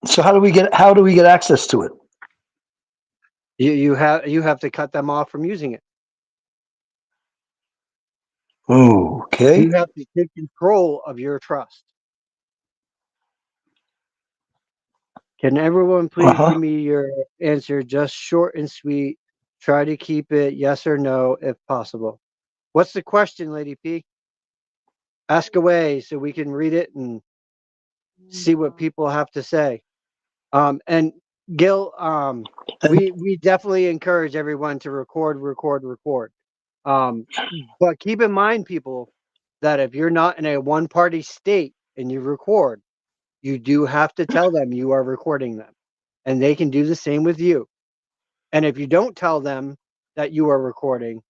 So how do we get access to it? You have to cut them off from using it. Okay. You have to take control of your trust. Can everyone please Uh-huh. give me your answer, just short and sweet? Try to keep it yes or no if possible. What's the question, Lady P? Ask away so we can read it and see what people have to say. And Gil, And we definitely encourage everyone to record. Um, but keep in mind, people, that if you're not in a one-party state and you record, you do have to tell them you are recording them, and they can do the same with you. And if you don't tell them that you are recording,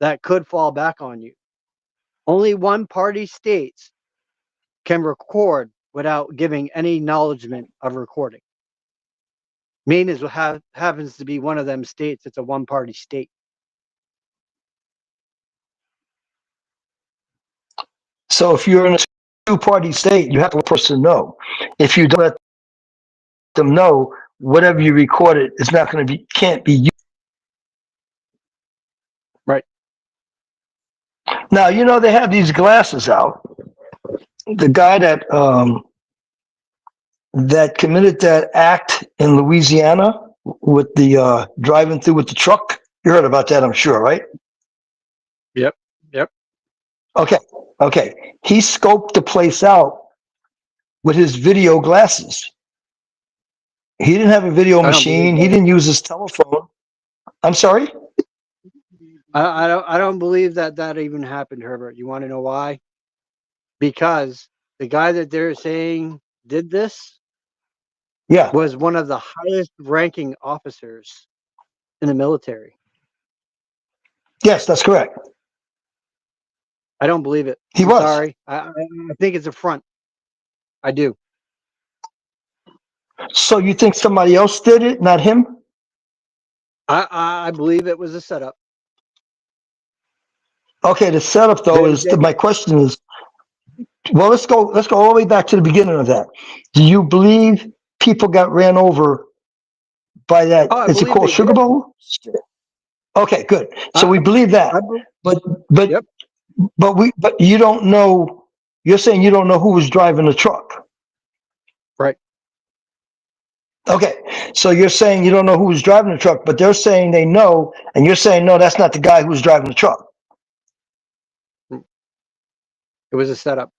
that could fall back on you. Only one-party states can record without giving any acknowledgement of recording. Maine happens to be one of them states. It's a one-party state. so if you're in a two-party state, you have to let the person know. If you don't let them know, whatever you recorded is not going to be, can't be used. Right. Now, they have these glasses out. The guy that committed that act in Louisiana with the driving through with the truck. You heard about that, I'm sure, right? Yep. Yep. Okay. Okay. He scoped the place out with his video glasses. He didn't have a video I don't believe machine. He that. didn't use his telephone. I'm sorry? I don't believe that even happened, Herbert. You want to know why? Because the guy that they're saying did this Yeah. was one of the highest ranking officers in the military. Yes, that's correct. I don't believe it. He I'm was. sorry. I think it's a front. I do. So you think somebody else did it, not him? I believe it was a setup. Okay, the setup though They, is they, my question is, well, let's go all the way back to the beginning of that. Do you believe people got ran over by that? I Is it believe called they Sugar did. Bowl? Okay, good. So I, we believe that, I, but but yep. but you don't know. You're saying you don't know who was driving the truck. Right. Okay, so you're saying you don't know who was driving the truck, but they're saying they know, and you're saying no, that's not the guy who was driving the truck. It was a setup.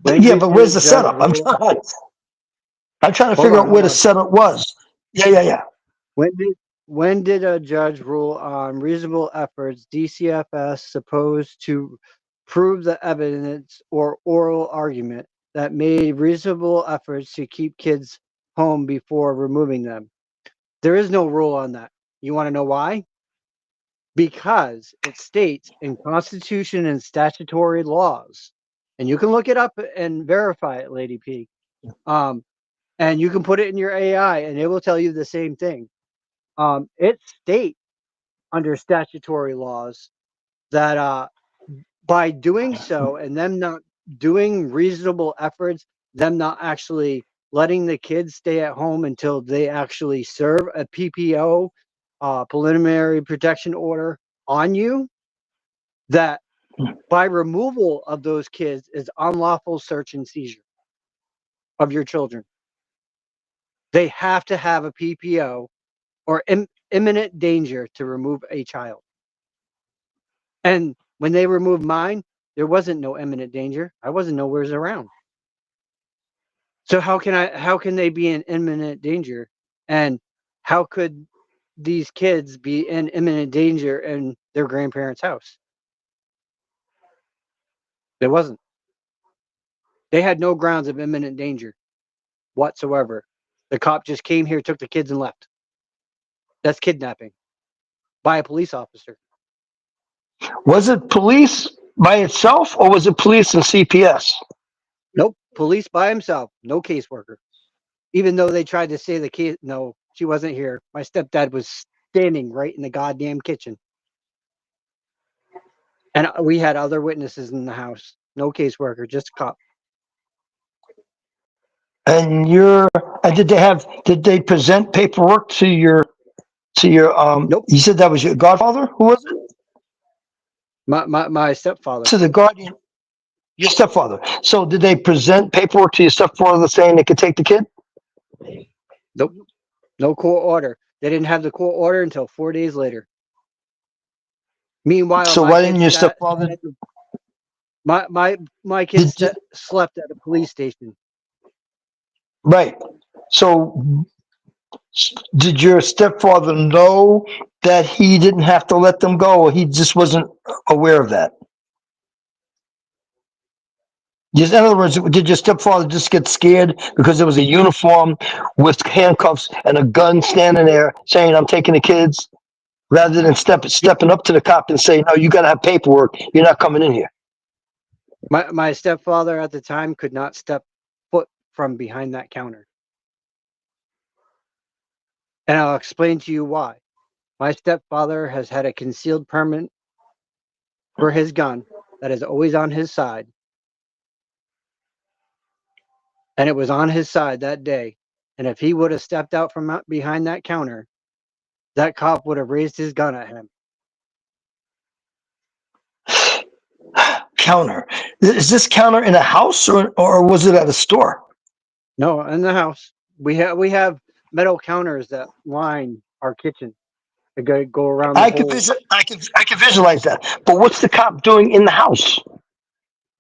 When Yeah, did but the where's the judge setup? rule? I'm trying to Hold figure on, out where hold the on. setup was. Yeah. When did when did a judge rule on reasonable efforts DCFS supposed to prove the evidence or oral argument that made reasonable efforts to keep kids home before removing them? There is no rule on that. You want to know why? Because it states in Constitution and statutory laws, and you can look it up and verify it, Lady P. And you can put it in your AI, and it will tell you the same thing. It states under statutory laws that by doing so and them not doing reasonable efforts, them not actually letting the kids stay at home until they actually serve a PPO, preliminary protection order on you, that by removal of those kids is unlawful search and seizure of your children. They have to have a PPO or imminent danger to remove a child. And when they removed mine, there wasn't no imminent danger. I wasn't nowheres around. So how can they be in imminent danger? And how could these kids be in imminent danger in their grandparents' house? There wasn't. They had no grounds of imminent danger whatsoever. The cop just came here, took the kids, and left. That's kidnapping by a police officer. Was it police by itself, or was it police and CPS? Nope. Police by himself. No caseworker. Even though they tried to say the case, no, she wasn't here. My stepdad was standing right in the goddamn kitchen. And we had other witnesses in the house. No caseworker, just a cop. And did they present paperwork to your Nope. you said that was your godfather? Who was it? My stepfather. To the guardian, your stepfather. So did they present paperwork to your stepfather saying they could take the kid? Nope. No court order. They didn't have the court order until 4 days later. Meanwhile, So my why kids didn't your stepfather my kids did, slept at a police station. right. So did your stepfather know that he didn't have to let them go, or he just wasn't aware of that? Just, in other words, did your stepfather just get scared because there was a uniform with handcuffs and a gun standing there saying, "I'm taking the kids," rather than stepping up to the cop and saying, "No, you got to have paperwork. You're not coming in here." My stepfather at the time could not step foot from behind that counter. And I'll explain to you why. My stepfather has had a concealed permit for his gun that is always on his side. And it was on his side that day. And if he would have stepped out from behind that counter, that cop would have raised his gun at him. Counter. Is this counter in a house, or was it at a store? No, in the house. We have metal counters that line our kitchen. They go around the whole. I can visualize that. But what's the cop doing in the house?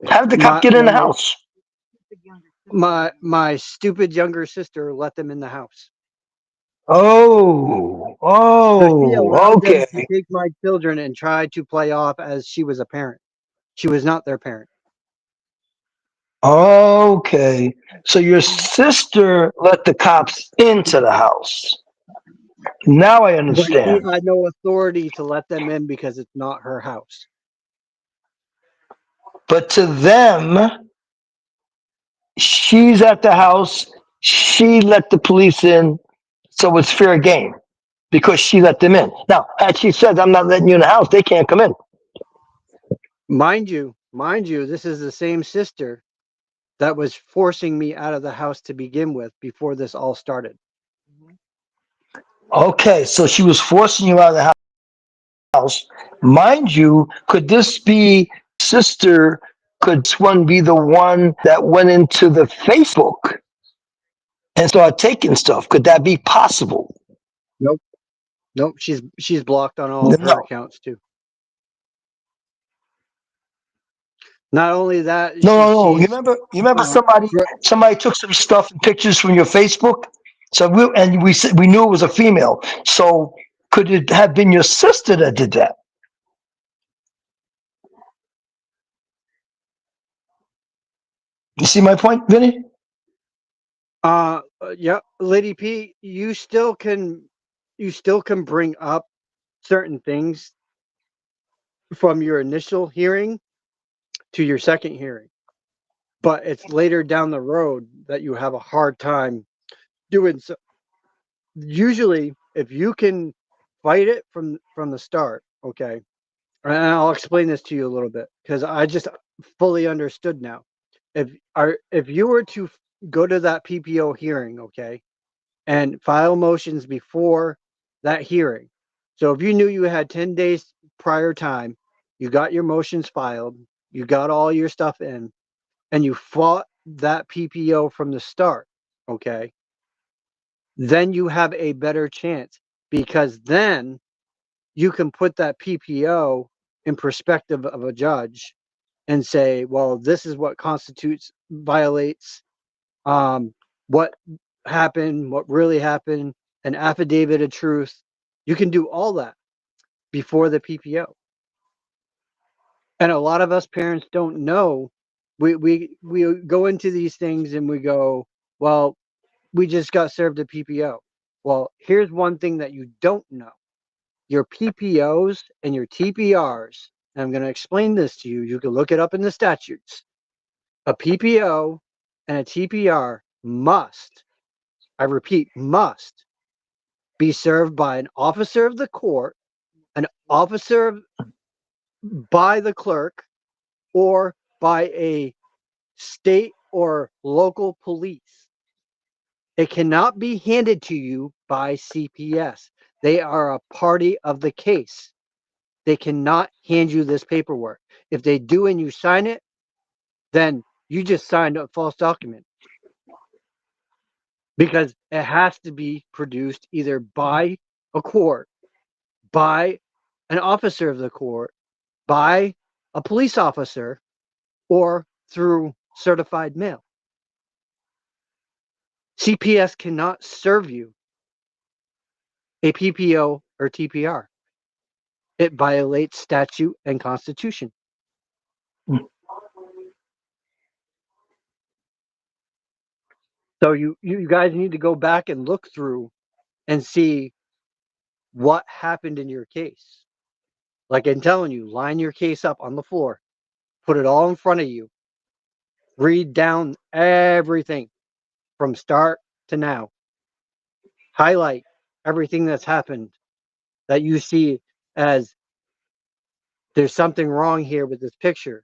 How did the cop My get in the my house? my stupid younger sister let them in the house. So she allowed them Okay. to take my children and try to play off as she was a parent. She was not their parent. Okay. So your sister let the cops into the house. Now I But she understand. had no authority to let them in because it's not her house. But to them, she's at the house. She let the police in, so it's fair game because she let them in. Now, had she said, "I'm not letting you in the house," they can't come in. Mind you, this is the same sister that was forcing me out of the house to begin with before this all started. Okay, so she was forcing you out of the house. Mind you, could this be sister? Could this one be the one that went into the Facebook and started taking stuff? Could that be possible? Nope. Nope. She's blocked on all of her No, accounts too. Not only that, no. You she's remember um, somebody took some stuff and pictures from your Facebook. So we knew it was a female. So could it have been your sister that did that? You see my point, Vinny? yeah, Lady P, you still can bring up certain things from your initial hearing to your second hearing, but it's later down the road that you have a hard time doing so. Usually, if you can fight it from the start, okay, and I'll explain this to you a little bit because I just fully understood now. If you were to go to that PPO hearing, okay, and file motions before that hearing. So if you knew you had 10 days prior time, you got your motions filed, you got all your stuff in, and you fought that PPO from the start, okay, then you have a better chance because then you can put that PPO in perspective of a judge and say, well, this is what violates what happened, what really happened, an affidavit of truth. You can do all that before the PPO. And a lot of us parents don't know. We go into these things and we go, well, we just got served a PPO. Well, here's one thing that you don't know. Your PPOs and your TPRs, and I'm going to explain this to you. You can look it up in the statutes. A PPO and a TPR must, I repeat, must be served by an officer of the court, an officer by the clerk, or by a state or local police. It cannot be handed to you by CPS. They are a party of the case. They cannot hand you this paperwork. If they do and you sign it, then you just signed a false document because it has to be produced either by a court, by an officer of the court, by a police officer, or through certified mail. CPS cannot serve you a PPO or TPR. It violates statute and constitution. So you guys need to go back and look through and see what happened in your case. Like I'm telling you, line your case up on the floor, put it all in front of you, read down everything from start to now, highlight everything that's happened that you see as there's something wrong here with this picture,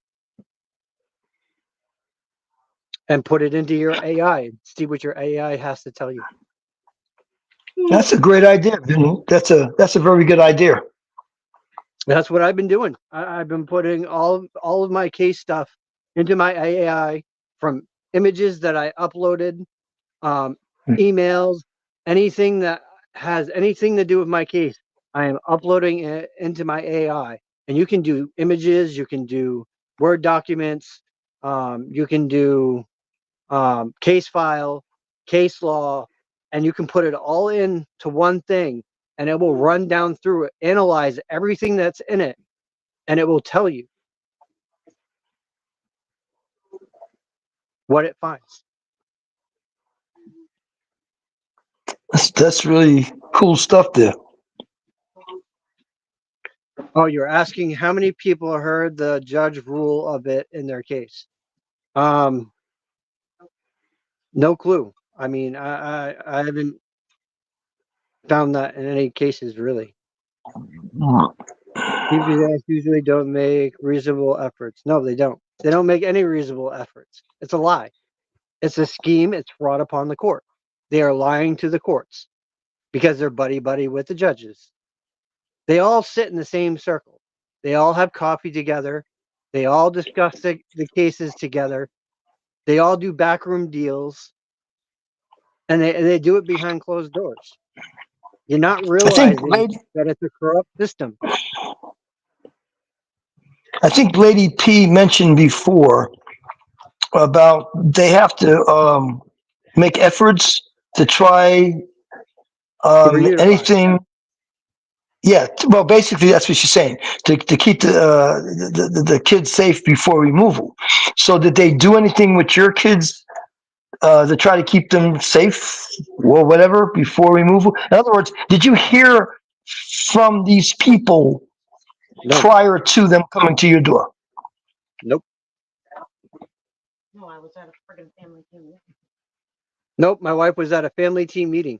and put it into your AI and see what your AI has to tell you. That's a great idea, Vinny. That's a very good idea. That's what I've been doing. I've been putting all of my case stuff into my AI, from images that I uploaded, emails, anything that has anything to do with my case. I am uploading it into my AI, and you can do images, you can do Word documents, you can do case file, case law, and you can put it all into one thing, and it will run down through it, analyze everything that's in it, and it will tell you what it finds. That's really cool stuff there. Oh, you're asking how many people heard the judge rule of it in their case? Um, no clue. I mean, I haven't found that in any cases really. CPS usually don't make reasonable efforts. No, they don't. They don't make any reasonable efforts. It's a lie. It's a scheme. It's fraud upon the court. They are lying to the courts because they're buddy with the judges. They all sit in the same circle. They all have coffee together. They all discuss the cases together. They all do backroom deals, and they do it behind closed doors. You're not I think realizing lady, that it's a corrupt system. I think Lady P mentioned before about they have to make efforts to try To reunify. anything. Yeah, well, basically that's what she's saying to keep the kids safe before removal. So did they do anything with your kids to try to keep them safe or whatever before removal? In other words, did you hear from these people No, prior to them coming to your door? nope, No, I was at a friggin' family team. nope. My wife was at a family team meeting.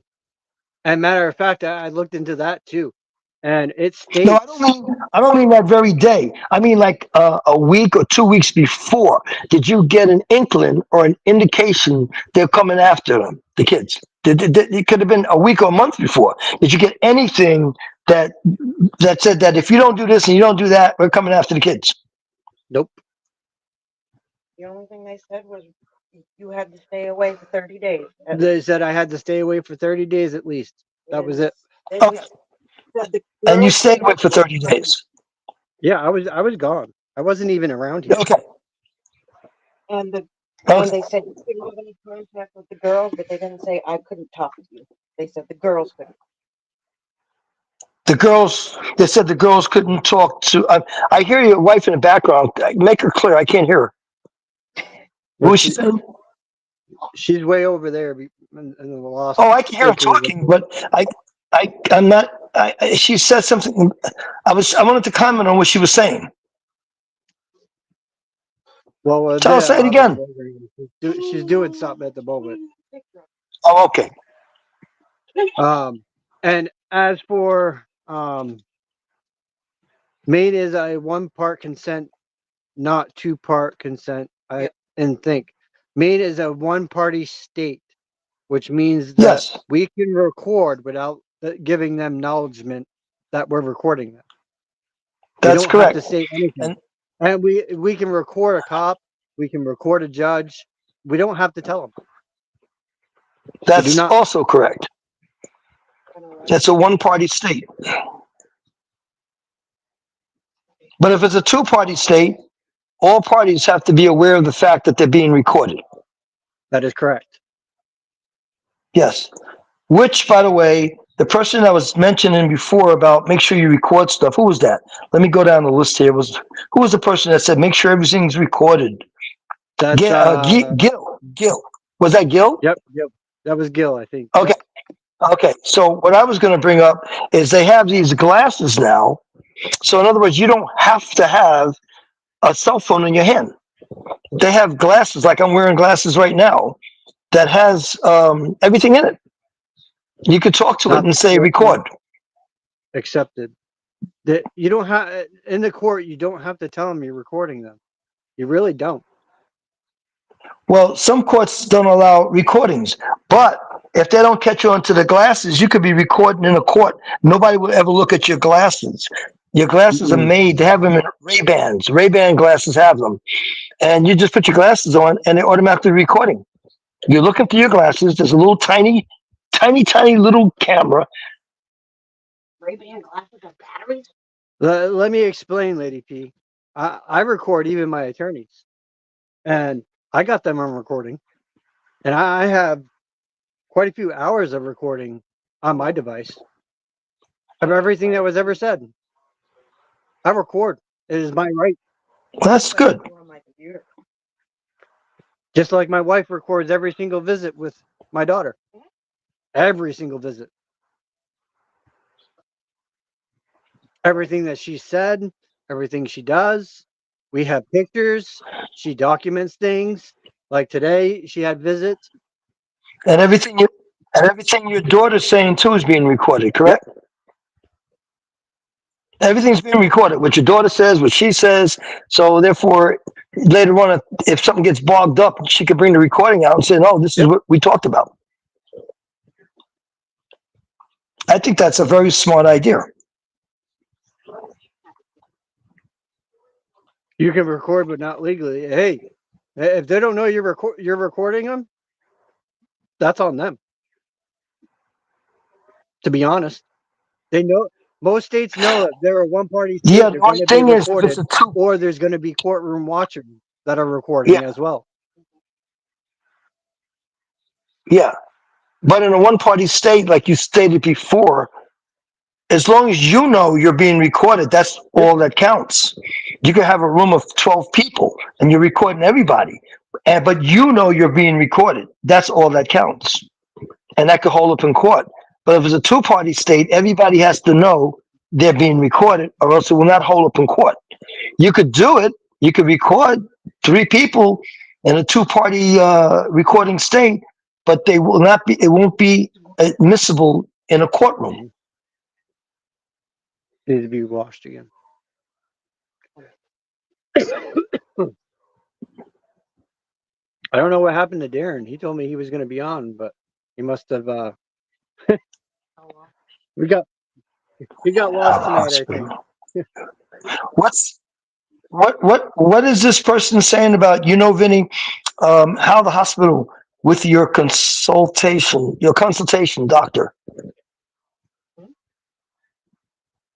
And matter of fact, I looked into that too, and it No, states. I don't mean that very day. I mean like a week or 2 weeks before. Did you get an inkling or an indication they're coming after them, the kids? It could have been a week or a month before. Did you get anything that said that if you don't do this and you don't do that, we're coming after the kids? Nope. The only thing they said was you had to stay away for 30 days. They said I had to stay away for 30 days at least. That was it. They Okay. said the And you girls stayed couldn't away for 30 days. Yeah, I was gone. I wasn't even around here. Okay. and the Okay. and they said you couldn't have any contact with the girls, but they didn't say I couldn't talk to you. They said the girls couldn't. The girls, they said the girls couldn't talk to. I hear your wife in the background. Make her clear. I can't hear her. What Well, was she saying? she's way over there in the lost Oh, I can hear her entry. talking, but I'm not. She said something. I wanted to comment on what she was saying. Well, a Tell bit us, say it out of the again. program. She's doing something at the moment. Oh, okay. And as for Maine is a one-part consent, not two-part consent. And think Maine is a one-party state, which means that Yes, we can record without giving them acknowledgement that we're recording them. We that's don't have to correct. say anything. And And we can record a cop, we can record a judge. We don't have to tell them. We do that's not. also correct. It's a one-party state. But if it's a two-party state, all parties have to be aware of the fact that they're being recorded. That is correct. Yes. Which, by the way, the person that was mentioning before about make sure you record stuff, who was that? Let me go down the list here. Who was the person that said make sure everything's recorded? That's Gil. Was that Gil? yep. That was Gil, I think. Okay. Okay. So what I was going to bring up is they have these glasses now. So in other words, you don't have to have a cell phone in your hand. They have glasses, like I'm wearing glasses right now, that has everything in it. You could talk to it Not and say record. accepted. That you don't have in the court. You don't have to tell them you're recording them. You really don't. Well, some courts don't allow recordings, but if they don't catch on to the glasses, you could be recording in a court. Nobody will ever look at your glasses. Your glasses are Mm-mm. made, they have them in Ray-Bans. Ray-Ban glasses have them. And you just put your glasses on and they're automatically recording. You're looking through your glasses, there's a little tiny little camera. Ray-Ban glasses and batteries. Let me explain, Lady P. I record even my attorneys, and I got them on recording, and I have quite a few hours of recording on my device of everything that was ever said. I record. It is my right. That's good. On my computer. Just like my wife records every single visit with my daughter. Every single visit. everything that she said, everything she does. We have pictures. She documents things. Like today, she had visits. And everything your daughter's saying too is being recorded, Yep. correct? Everything's being recorded. What your daughter says, what she says. So therefore, later on, if something gets bogged up, she could bring the recording out and say, "No, this is Yep. what we talked about." I think that's a very smart idea. You can record, but not legally. Hey, if they don't know you're recording them, that's on them. To be honest, they know. Most states know if they're a one-party state, Yeah, they're the going only to be thing is, if it's recorded, a two, or there's going to be courtroom watchers that are recording yeah, as well. yeah. But in a one-party state, like you stated before, as long as you know you're being recorded, that's Yep. all that counts. You can have a room of 12 people and you're recording everybody, but you know you're being recorded. That's all that counts. And that could hold up in court. But if it's a two-party state, everybody has to know they're being recorded, or else it will not hold up in court. You could do it. You could record 3 people in a two-party recording state, but they will not be. It won't be admissible in a courtroom. Needs to be washed again. I don't know what happened to Darren. He told me he was going to be on, but he must have. we got lost tonight, I think. What's what is this person saying about, Vinny, how the hospital with your consultation, doctor?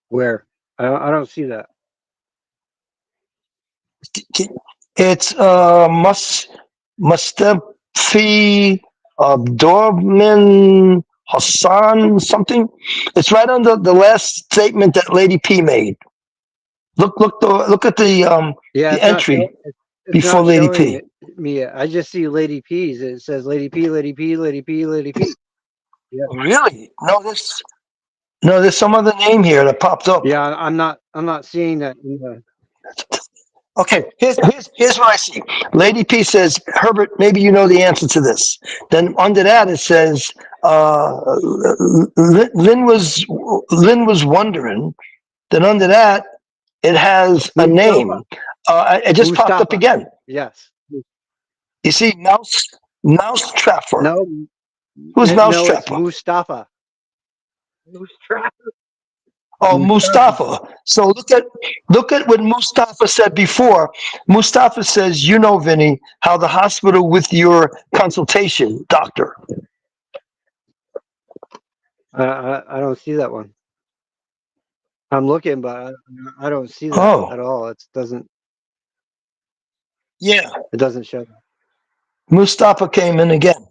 Where? I don't see that. It's Mustafi Abdurrahman Hassan something. It's right under the last statement that Lady P made. Look at the Yeah, the entry it's before not Lady showing P. me. I just see Lady P's. It says Lady P, Lady P, Lady P, Lady P. Yeah. Really? No, there's some other name here that popped up. Yeah, I'm not seeing that. In the, Okay, here's what I see. Lady P says, Herbert, maybe you know the answer to this. Then under that it says, Lynn was wondering. Then under that it has a Mustafa. name. It just popped up Mustafa. again. Yes. You see, Mouse Trapper. No. Who's Mouse No, it's Trapper? Mustafa. Mustafa. Oh, Mustafa. So look at what Mustafa said before. Mustafa says, Vinny, how the hospital with your consultation, doctor. I don't see that one. I'm looking, but I don't see that Oh, at all. It doesn't yeah. show that. Mustafa came in again.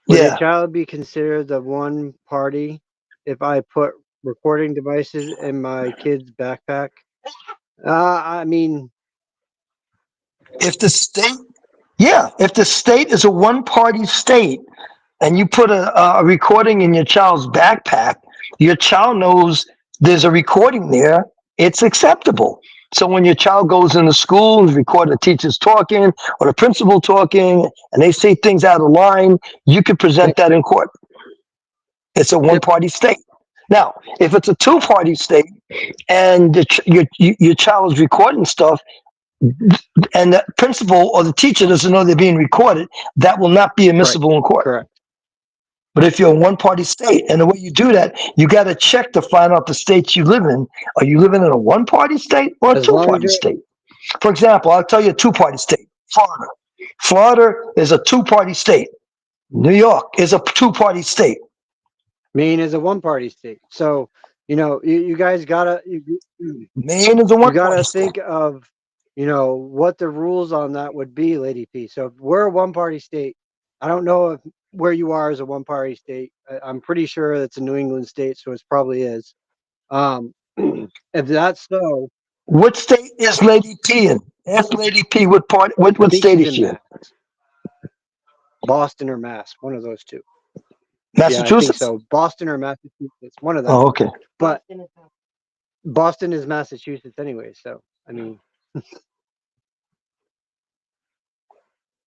Would a Yeah. child be considered the one party if I put recording devices in my kid's backpack? I mean, If the state is a one-party state and you put a recording in your child's backpack, your child knows there's a recording there, it's acceptable. So when your child goes into school and record the teachers talking or the principal talking and they say things out of line, you could present that in court. It's a one-party state. Now, if it's a two-party state and your child is recording stuff and the principal or the teacher doesn't know they're being recorded, that will not be admissible in court. correct. But if you're a one-party state, and the way you do that, you got to check to find out the states you live in. Are you living in a one-party state or a As long as two-party you're state? For example, I'll tell you a two-party state, Florida. Florida is a two-party state. New York is a two-party state. Maine is a one-party state. So, you guys gotta Maine is a you one-party gotta state. think of, what the rules on that would be, Lady P. So if we're a one-party state, I don't know where you are as a one-party state. I'm pretty sure it's a New England state, so it probably is. If that's so, What state is Lady P in? Ask Lady P what I what think state she's is in she in? Mass, Boston or Mass, one of those two. Yeah, I think Massachusetts? so. Boston or Massachusetts, one of them. Oh, okay. But Boston is Massachusetts anyway, so I mean,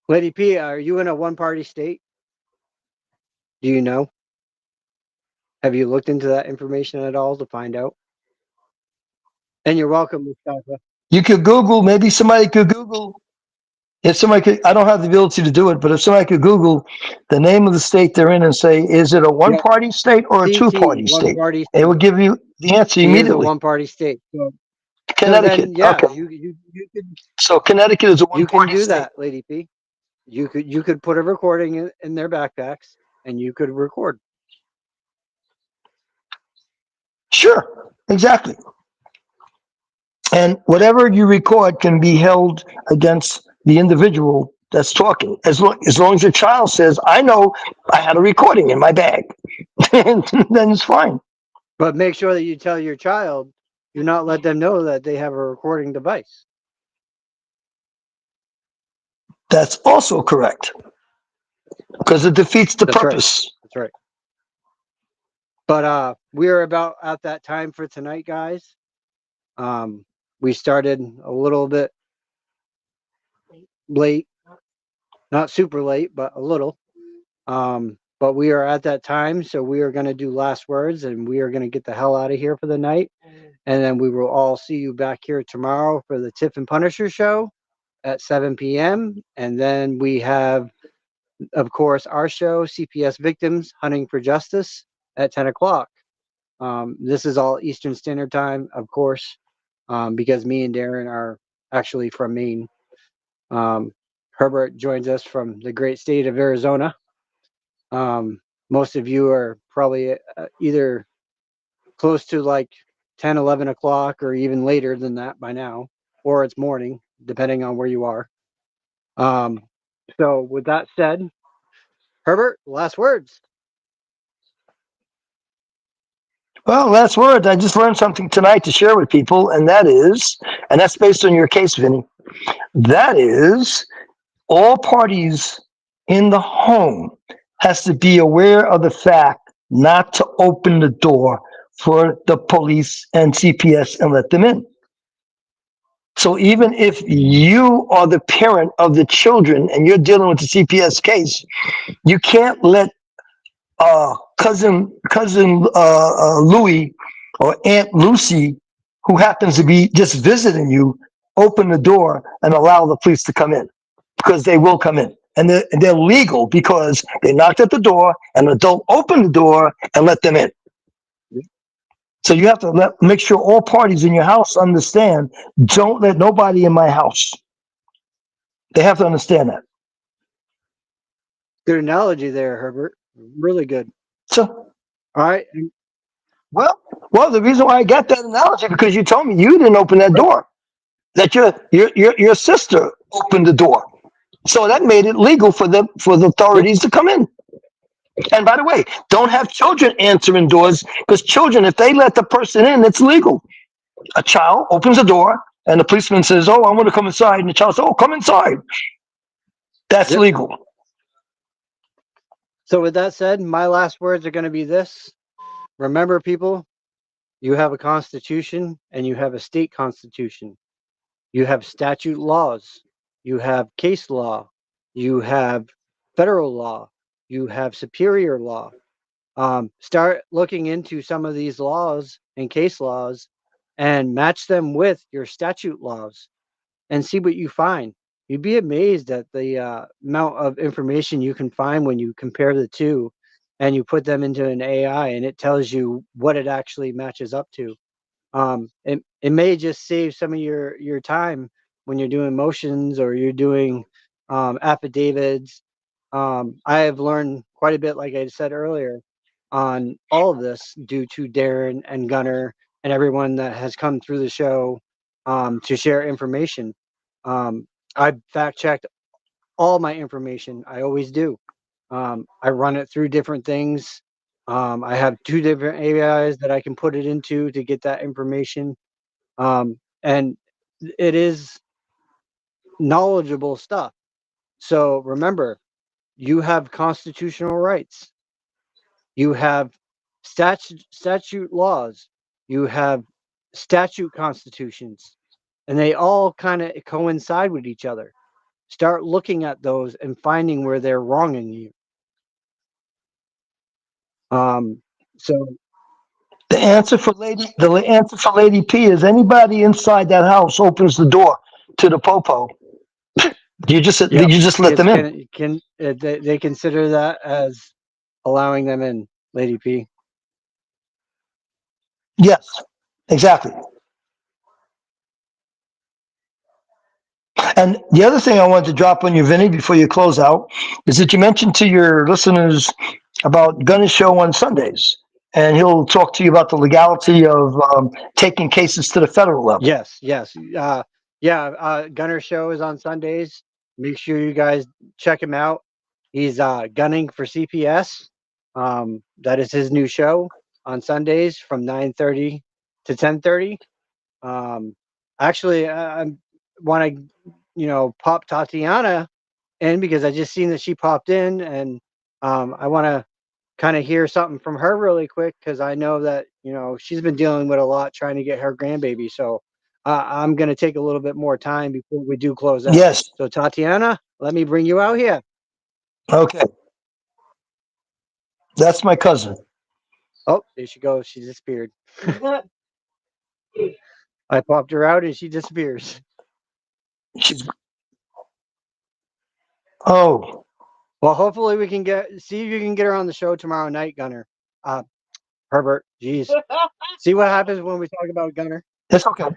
Lady P, are you in a one-party state? Do you know? Have you looked into that information at all to find out? And you're welcome, Mustafa. You could Google, maybe somebody could Google. If somebody could, I don't have the ability to do it, but if somebody could Google the name of the state they're in and say, is it a one Yep. party state or a two CT, party state? one-party It state. will give you the answer She is a immediately. one-party state. So Connecticut. then, yeah, Okay. you could So Connecticut is a one you can party do state. that, Lady P. You could put a recording in their backpacks and you could record. Sure. Exactly. And whatever you record can be held against the individual that's talking. As long as your child says, I know I had a recording in my bag, then it's fine. But make sure that you tell your child, do not let them know that they have a recording device. That's also correct. Because it defeats the That's right. purpose. That's right. But we are about at that time for tonight, guys. We started a little bit late, not super late, but a little. But we are at that time, so we are going to do last words, and we are going to get the hell out of here for the night. And then we will all see you back here tomorrow for the Tiff and Punisher show at 7 p.m. And then we have, of course, our show, CPS Victims Hunting for Justice, at 10 o'clock. This is all Eastern Standard Time, of course, because me and Darren are actually from Maine. Herbert joins us from the great state of Arizona. Most of you are probably either close to like 10, 11 o'clock or even later than that by now, or it's morning, depending on where you are. So with that said, Herbert, last words. Well, last word. I just learned something tonight to share with people, and that's based on your case, Vinny. That is, all parties in the home has to be aware of the fact not to open the door for the police and CPS and let them in. So even if you are the parent of the children and you're dealing with the CPS case, you can't let cousin Louie or Aunt Lucy, who happens to be just visiting you, open the door and allow the police to come in, because they will come in. And they're legal because they knocked at the door and an adult opened the door and let them in. So you have to make sure all parties in your house understand, don't let nobody in my house. They have to understand that. Good analogy there, Herbert. Really good. So, All right. well, the reason why I got that analogy, because you told me you didn't open that door, that your sister opened the door. So that made it legal for the authorities to come in. And by the way, don't have children answering doors, because children, if they let the person in, it's legal. A child opens the door and the policeman says, oh, I want to come inside. And the child says, oh, come inside. That's legal. So with that said, my last words are going to be this. Remember, people, you have a constitution and you have a state constitution. You have statute laws. You have case law. You have federal law. You have superior law. Start looking into some of these laws and case laws and match them with your statute laws and see what you find. You'd be amazed at the amount of information you can find when you compare the two and you put them into an AI and it tells you what it actually matches up to. It may just save some of your time when you're doing motions or you're doing affidavits. I have learned quite a bit, like I said earlier, on all of this due to Darren and Gunner and everyone that has come through the show to share information. I fact checked all my information. I always do. I run it through different things. I have 2 different AIs that I can put it into to get that information. And it is knowledgeable stuff. So remember, you have constitutional rights. You have statute laws. You have statute constitutions, and they all kind of coincide with each other. Start looking at those and finding where they're wronging you. So The answer for Lady P is anybody inside that house opens the door to the popo. You just let them in. They consider that as allowing them in, Lady P. Yes, exactly. And the other thing I wanted to drop on you, Vinny, before you close out, is that you mentioned to your listeners about Gunner's show on Sundays, and he'll talk to you about the legality of taking cases to the federal level. Yes. Gunner show is on Sundays. Make sure you guys check him out. He's gunning for CPS. That is his new show on Sundays from 9:30 to 10:30. Actually, I want to, pop Tatiana in because I just seen that she popped in, and I want to kind of hear something from her really quick because I know that she's been dealing with a lot trying to get her grandbaby. So I'm gonna take a little bit more time before we do close out. Yes. So Tatiana, let me bring you out here. Okay. That's my cousin. Oh, there she goes. She disappeared. I popped her out and she disappears. Oh. Well, hopefully we can see if you can get her on the show tomorrow night, Gunner. Herbert, geez. See what happens when we talk about Gunner. It's okay.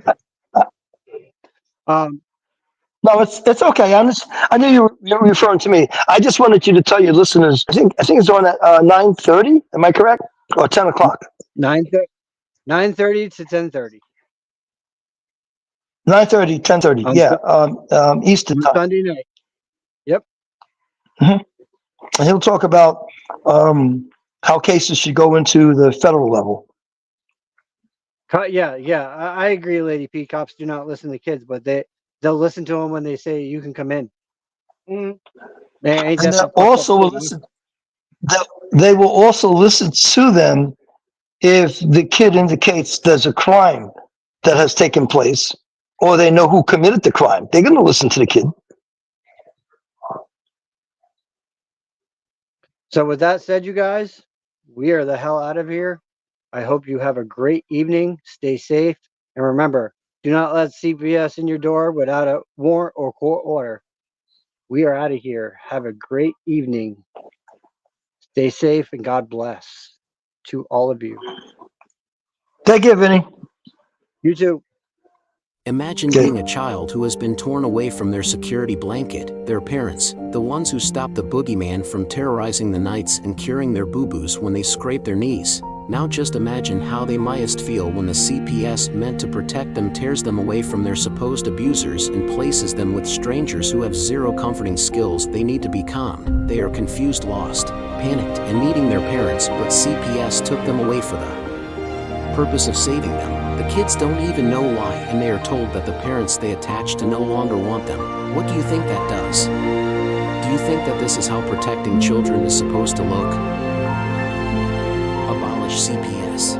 No, it's okay. I knew you were referring to me. I just wanted you to tell your listeners. I think it's on at 9:30. Am I correct? Or 10 o'clock? 9:30 to 10:30. 9:30, 10:30. Yeah, Eastern time. Sunday night. Yep. Mm-hmm. And he'll talk about how cases should go into the federal level. Yeah. I agree, Lady P. Cops do not listen to kids, but they'll listen to them when they say you can come in. And they will also listen to them if the kid indicates there's a crime that has taken place, or they know who committed the crime. They're going to listen to the kid. So with that said, you guys, we are the hell out of here. I hope you have a great evening. Stay safe. And remember, do not let CPS in your door without a warrant or court order. We are out of here. Have a great evening. Stay safe and God bless to all of you. Take care, Vinny. You too. Imagine being a child who has been torn away from their security blanket, their parents, the ones who stop the boogeyman from terrorizing the nights and curing their boo-boos when they scrape their knees. Now just imagine how they mightest feel when the CPS meant to protect them tears them away from their supposed abusers and places them with strangers who have zero comforting skills. They need to be calm. They are confused, lost, panicked, and needing their parents, but CPS took them away for the purpose of saving them. The kids don't even know why, and they are told that the parents they attach to no longer want them. What do you think that does? Do you think that this is how protecting children is supposed to look? Abolish CPS.